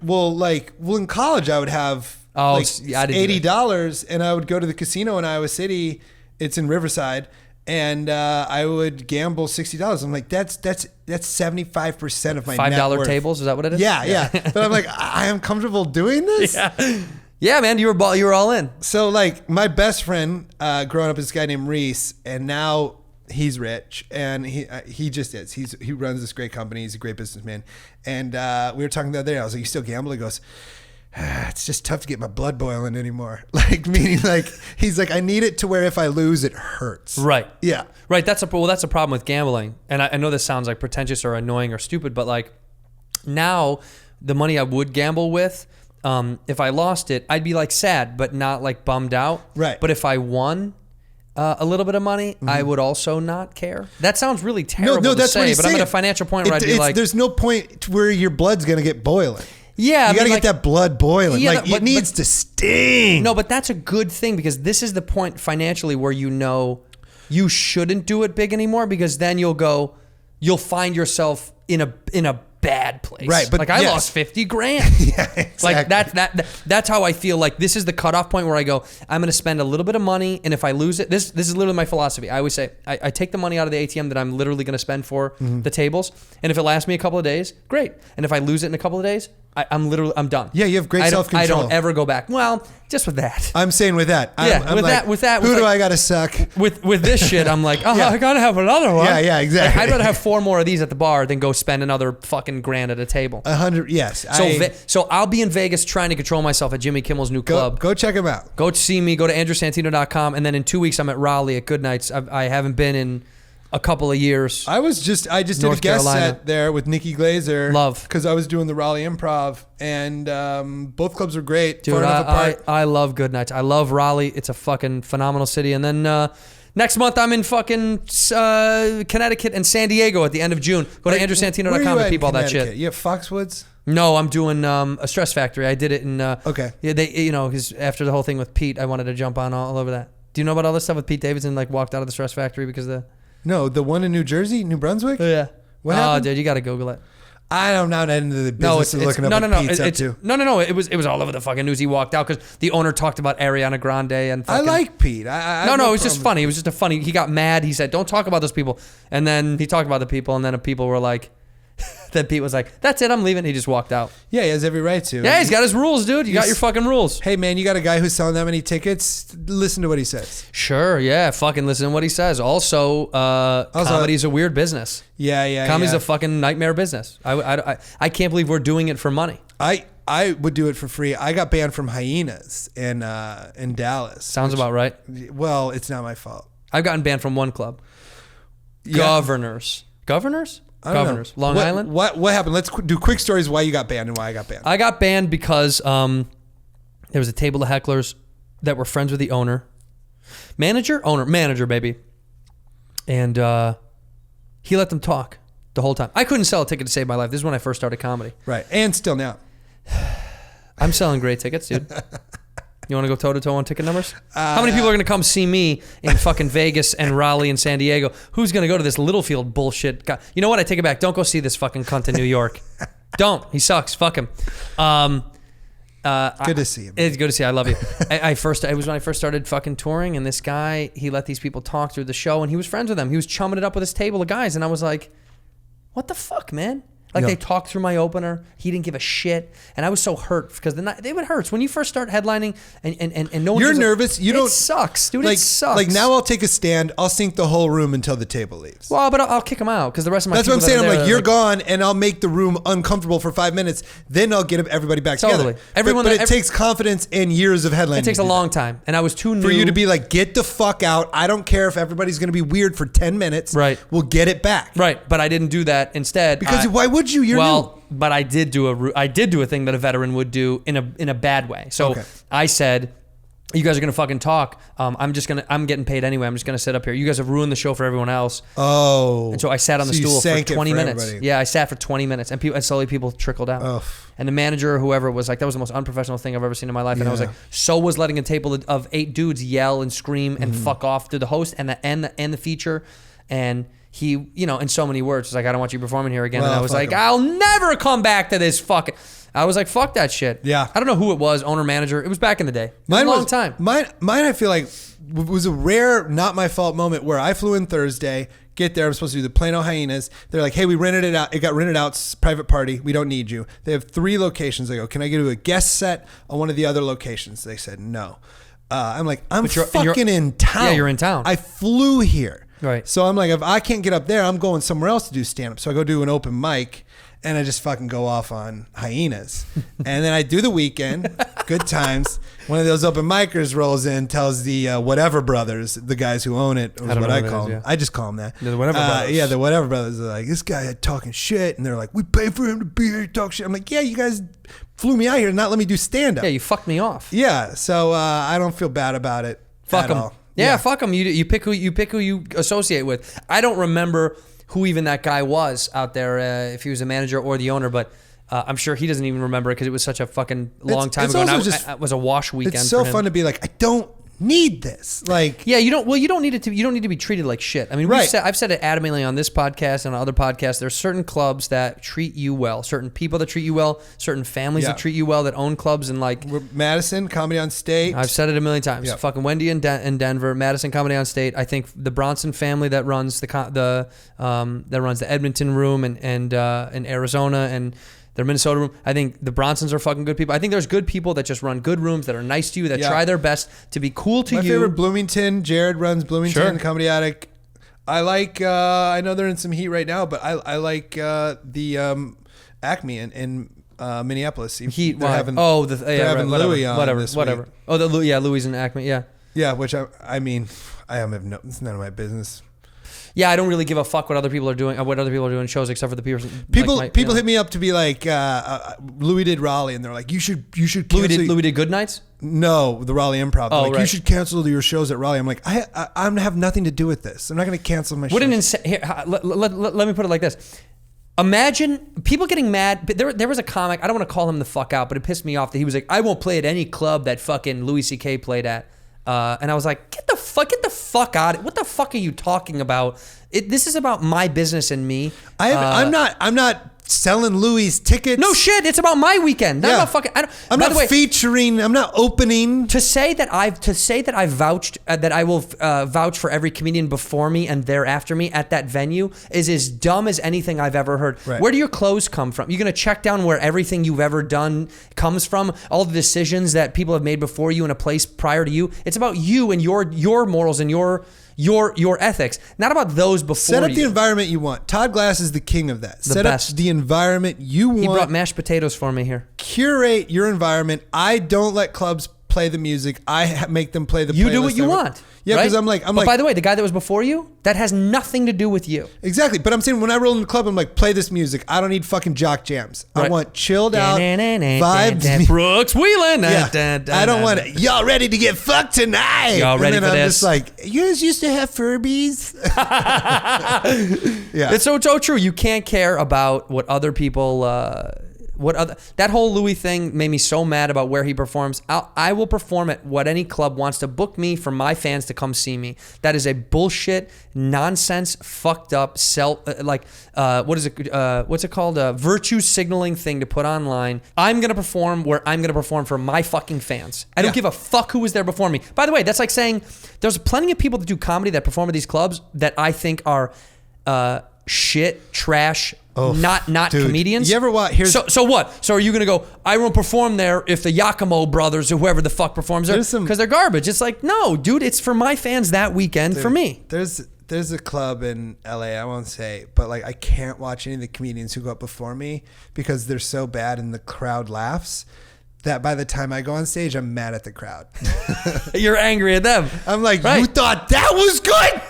Well, in college I would have Oh, like yeah, I didn't do that. $80, and I would go to the casino in Iowa City. It's in Riverside, and I would gamble $60. I'm like, that's 75% of my net $5 worth. tables. Is that what it is? Yeah. But I'm like, I am comfortable doing this. Yeah, man, you were all in. So like my best friend growing up is this guy named Reese, and now he's rich, and he just is. He runs this great company. He's a great businessman. And we were talking the other day. I was like, "You still gamble?" He goes, "It's just tough to get my blood boiling anymore." Like meaning like he's like, "I need it to where if I lose, it hurts." Right. Yeah. Right. That's a problem with gambling. And I know this sounds like pretentious or annoying or stupid, but like now the money I would gamble with, if I lost it, I'd be like sad, but not like bummed out. Right. But if I won a little bit of money, I would also not care. That sounds really terrible No, that's to what say, he's but saying. I'm at a financial point where I'd be like, there's no point where your blood's gonna get boiling. yeah, You got to get that blood boiling. Yeah, like but- it needs to sting. No, but that's a good thing because this is the point financially where you know you shouldn't do it big anymore because then you'll find yourself in a bad place. Right, but like I yes. lost $50,000. Yeah, exactly. Like that's how I feel like this is the cutoff point where I go, I'm going to spend a little bit of money, and if I lose it, this is literally my philosophy. I always say I take the money out of the ATM that I'm literally going to spend for the tables, and if it lasts me a couple of days, great. And if I lose it in a couple of days, I'm done. Yeah, you have great self-control. I don't ever go back. Well, just with that. I'm saying with that. I'm with that. Who do I got to suck? With this shit, I'm like, Yeah. I gotta have another one. Yeah, exactly. I'd rather have 4 more of these at the bar than go spend another fucking grand at a table. 100. Yes. So I'll be in Vegas trying to control myself at Jimmy Kimmel's new club. Go check him out. Go see me. Go to andrewsantino.com, and then in 2 weeks I'm at Raleigh at Good Nights. I haven't been in a couple of years. I just did a North guest Carolina. set there with Nikki Glazer. Love. Because I was doing the Raleigh Improv, and both clubs were great. Dude, far enough apart. I love Good Nights. I love Raleigh. It's a fucking phenomenal city. And then next month I'm in fucking Connecticut and San Diego at the end of June. Go to andrewsantino.com and peep all that shit. You have Foxwoods? No, I'm doing a Stress Factory. I did it in. Okay. Yeah, because after the whole thing with Pete, I wanted to jump on all over that. Do you know about all this stuff with Pete Davidson? Like walked out of the Stress Factory because of the. No, the one in New Jersey, New Brunswick? Yeah. What happened? Dude, you got to Google it. I'm not into the business of looking up what Pete's up to. No. It was all over the fucking news. He walked out because the owner talked about Ariana Grande and. I Fucking, like Pete. No, it was just funny. It was just a funny. He got mad. He said, "Don't talk about those people," and then he talked about the people, and then the people were like. Then Pete was like, "That's it, I'm leaving." He just walked out. Yeah, he has every right to. Yeah, he's got his rules, dude. You got your fucking rules. Hey, man, you got a guy who's selling that many tickets? Listen to what he says. Sure, yeah. Fucking listen to what he says. Also, comedy's a weird business. Yeah. Comedy's a fucking nightmare business. I can't believe we're doing it for money. I would do it for free. I got banned from Hyenas in Dallas. Sounds about right. Well, it's not my fault. I've gotten banned from one club. Yeah. Governors? I don't Governors. know. Long Island? What happened? Let's do quick stories why you got banned and why I got banned. I got banned because there was a table of hecklers that were friends with the owner. Manager, baby. And he let them talk the whole time. I couldn't sell a ticket to save my life. This is when I first started comedy. Right. And still now. I'm selling great tickets, dude. You want to go toe-to-toe on ticket numbers? How many people are going to come see me in fucking Vegas and Raleigh and San Diego? Who's going to go to this Littlefield bullshit? God, you know what? I take it back. Don't go see this fucking cunt in New York. Don't. He sucks. Fuck him. Good to see him. It's good to see you. I love you. It was when I first started fucking touring, and this guy, he let these people talk through the show, and he was friends with them. He was chumming it up with his table of guys, and I was like, what the fuck, man? Like, they talked through my opener. He didn't give a shit. And I was so hurt because it hurts. When you first start headlining and no one... You're nervous. It sucks, dude. It sucks. Like, now I'll take a stand. I'll sink the whole room until the table leaves. Well, but I'll kick him out because the rest of my That's what I'm people saying. that are I'm there like, you're are gone, and I'll make the room uncomfortable for 5 minutes. Then I'll get everybody back Totally. together. But it takes confidence and years of headlining. It takes a long time. And I was too new. For you to be like, get the fuck out. I don't care if everybody's going to be weird for 10 minutes. Right. We'll get it back. Right. But I didn't do that. Instead, Because why would you? You're new. But I did do a thing that a veteran would do in a bad way. So I said, you guys are gonna fucking talk. I'm getting paid anyway. I'm just gonna sit up here. You guys have ruined the show for everyone else. Oh. And so I sat on the stool for 20 minutes. Everybody. Yeah, I sat for 20 minutes, and slowly people trickled out. Oh. And the manager or whoever was like, that was the most unprofessional thing I've ever seen in my life. And I was like, so was letting a table of 8 dudes yell and scream and fuck off to the host and the feature. And he, you know, in so many words, was like, I don't want you performing here again. Well, And I was like, fuck him. I'll never come back to this fucking. I was like, fuck that shit. Yeah. I don't know who it was, owner, manager. It was back in the day. It was a long time. Mine, I feel like was a rare, not my fault moment where I flew in Thursday, get there, I'm supposed to do the Plano Hyenas. They're like, hey, we rented it out. It got rented out, it's a private party. We don't need you. They have 3 locations. I go, can I go to a guest set on one of the other locations? They said, no. I'm like, I'm fucking in town. Yeah, you're in town. I flew here. Right. So I'm like, if I can't get up there, I'm going somewhere else to do stand-up. So I go do an open mic. And I just fucking go off on Hyenas. And then I do the weekend, good times. One of those open micers rolls in, tells the Whatever Brothers, the guys who own it, is what I call them. I just call them that. The Whatever Brothers. Yeah, the Whatever Brothers are like, this guy talking shit. And they're like, we pay for him to be here to talk shit. I'm like, yeah, you guys flew me out here to not let me do stand-up. Yeah, you fucked me off. Yeah, so I don't feel bad about it. Fuck at them. all. Yeah, fuck them. You pick who you associate with. I don't remember who even that guy was out there, if he was a manager or the owner, but I'm sure he doesn't even remember because it was such a fucking long time ago. And it was a wash weekend. It's so for him. fun to be like, I don't need this. Like, yeah, you don't need it to. You don't need to be treated like shit. I mean, Right. I've said it adamantly on this podcast and on other podcasts. There's certain clubs that treat you well, certain people that treat you well, certain families Yeah. that treat you well, that own clubs, and like we're Madison, Comedy on State. I've said it a million times. Yeah. Fucking Wendy in Denver, Madison Comedy on State. I think the Bronson family that runs the Edmonton room and in Arizona and their Minnesota room. I think the Bronsons are fucking good people. I think there's good people that just run good rooms that are nice to you, that try their best to be cool to My you. favorite, Bloomington. Jared runs Bloomington, Sure. Comedy Attic. I like, I know they're in some heat right now, but I like the Acme in Minneapolis. Heat. They're Why? having, They're having Louis on whatever. this Whatever. week. Oh, Louis and Acme. Yeah. Yeah, which I mean, I have no, it's none of my business. Yeah, I don't really give a fuck what other people are doing. What other people are doing in shows, except for the people. People hit me up to be like, Louis did Raleigh, and they're like, you should cancel. Louis did Good Nights. No, the Raleigh Improv. They're like, right. you should cancel your shows at Raleigh. I'm like, I have nothing to do with this. I'm not going to cancel my shows. What an insane. Here, let me put it like this. Imagine people getting mad. There was a comic. I don't want to call him the fuck out, but it pissed me off that he was like, I won't play at any club that fucking Louis C.K. played at. And I was like, get the fuck out. What the fuck are you talking about? This is about my business and me. I'm not selling Louis tickets. No shit. It's about my weekend. Not about fucking. I'm not featuring. I'm not opening. To say that I've vouched that I will vouch for every comedian before me and thereafter me at that venue is as dumb as anything I've ever heard. Right. Where do your clothes come from? You're gonna check down where everything you've ever done comes from, all the decisions that people have made before you in a place prior to you. It's about you and your morals and your ethics, not about those before you. Set up the environment you want. Todd Glass is the king of that. Set best. up the environment you want. He brought mashed potatoes for me here. Curate your environment. I don't let clubs play the music. I make them play the You playlist. do what you want. Yeah, right? because I'm like, by the way, the guy that was before you, that has nothing to do with you. Exactly. But I'm saying when I roll in the club, I'm like, play this music. I don't need fucking jock jams. I Right. want chilled out vibes. Brooks Wheelan. Yeah. I don't want it. Y'all ready to get fucked tonight? Y'all ready and then for I'm this? just like, you guys used to have Furbies. Yeah. It's so true. You can't care about what other people. That whole Louis thing made me so mad about where he performs. I will perform at what any club wants to book me for my fans to come see me. That is a bullshit, nonsense, fucked up, what's it called? A virtue signaling thing to put online. I'm gonna perform where I'm gonna perform for my fucking fans. I don't give a fuck who was there before me. By the way, that's like saying there's plenty of people that do comedy that perform at these clubs that I think are shit, trash. Not dude, comedians. You ever watch? So what? So are you gonna go? I won't perform there if the Yakimo brothers or whoever the fuck performs there because they're garbage. It's like, no, dude, it's for my fans that weekend for me. There's a club in LA, I won't say, but like I can't watch any of the comedians who go up before me because they're so bad and the crowd laughs that by the time I go on stage, I'm mad at the crowd. You're angry at them. I'm like, Right. you thought that was good?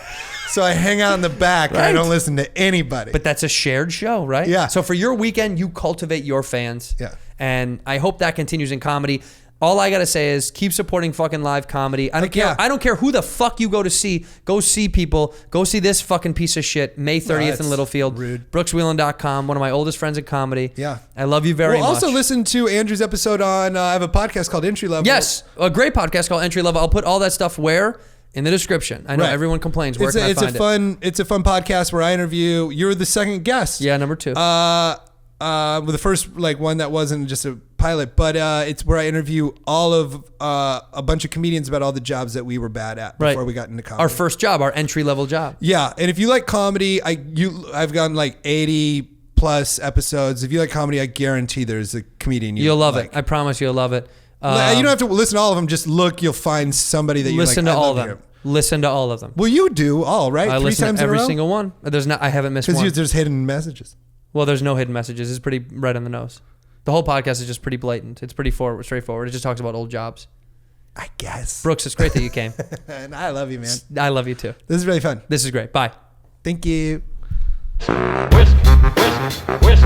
So I hang out in the back and I don't listen to anybody. But that's a shared show, right? Yeah. So for your weekend, you cultivate your fans. Yeah. And I hope that continues in comedy. All I gotta say is keep supporting fucking live comedy. I don't care. yeah. I don't care who the fuck you go to see. Go see people. Go see this fucking piece of shit. May 30th in that's Littlefield. rude. BrooksWheelan.com. One of my oldest friends in comedy. Yeah. I love you very much. Also listen to Andrew's episode on, I have a podcast called Entry Level. Yes, a great podcast called Entry Level. I'll put all that stuff where? in the description. I know Right. everyone complains. Where can I find it? It's a fun podcast where I interview. You're the second guest. Yeah, number 2. Well, the first like one that wasn't just a pilot, but it's where I interview all of a bunch of comedians about all the jobs that we were bad at before we got into comedy. Our first job, our entry level job. Yeah, and if you like comedy, I've gotten like 80 plus episodes. If you like comedy, I guarantee there's a comedian You'll love like. it. I promise you'll love it. You don't have to listen to all of them. Just look. You'll find somebody that you listen like. to I all of love them. to hear. Listen to all of them. Well, you do all right. I 3 listen times to every in a row? single one. I haven't missed one. Because there's hidden messages. Well, there's no hidden messages. It's pretty right on the nose. The whole podcast is just pretty blatant. It's pretty straightforward. It just talks about old jobs. I guess. Brooks, it's great that you came. And I love you, man. I love you too. This is really fun. This is great. Bye. Thank you. Whisk, whisk, whisk.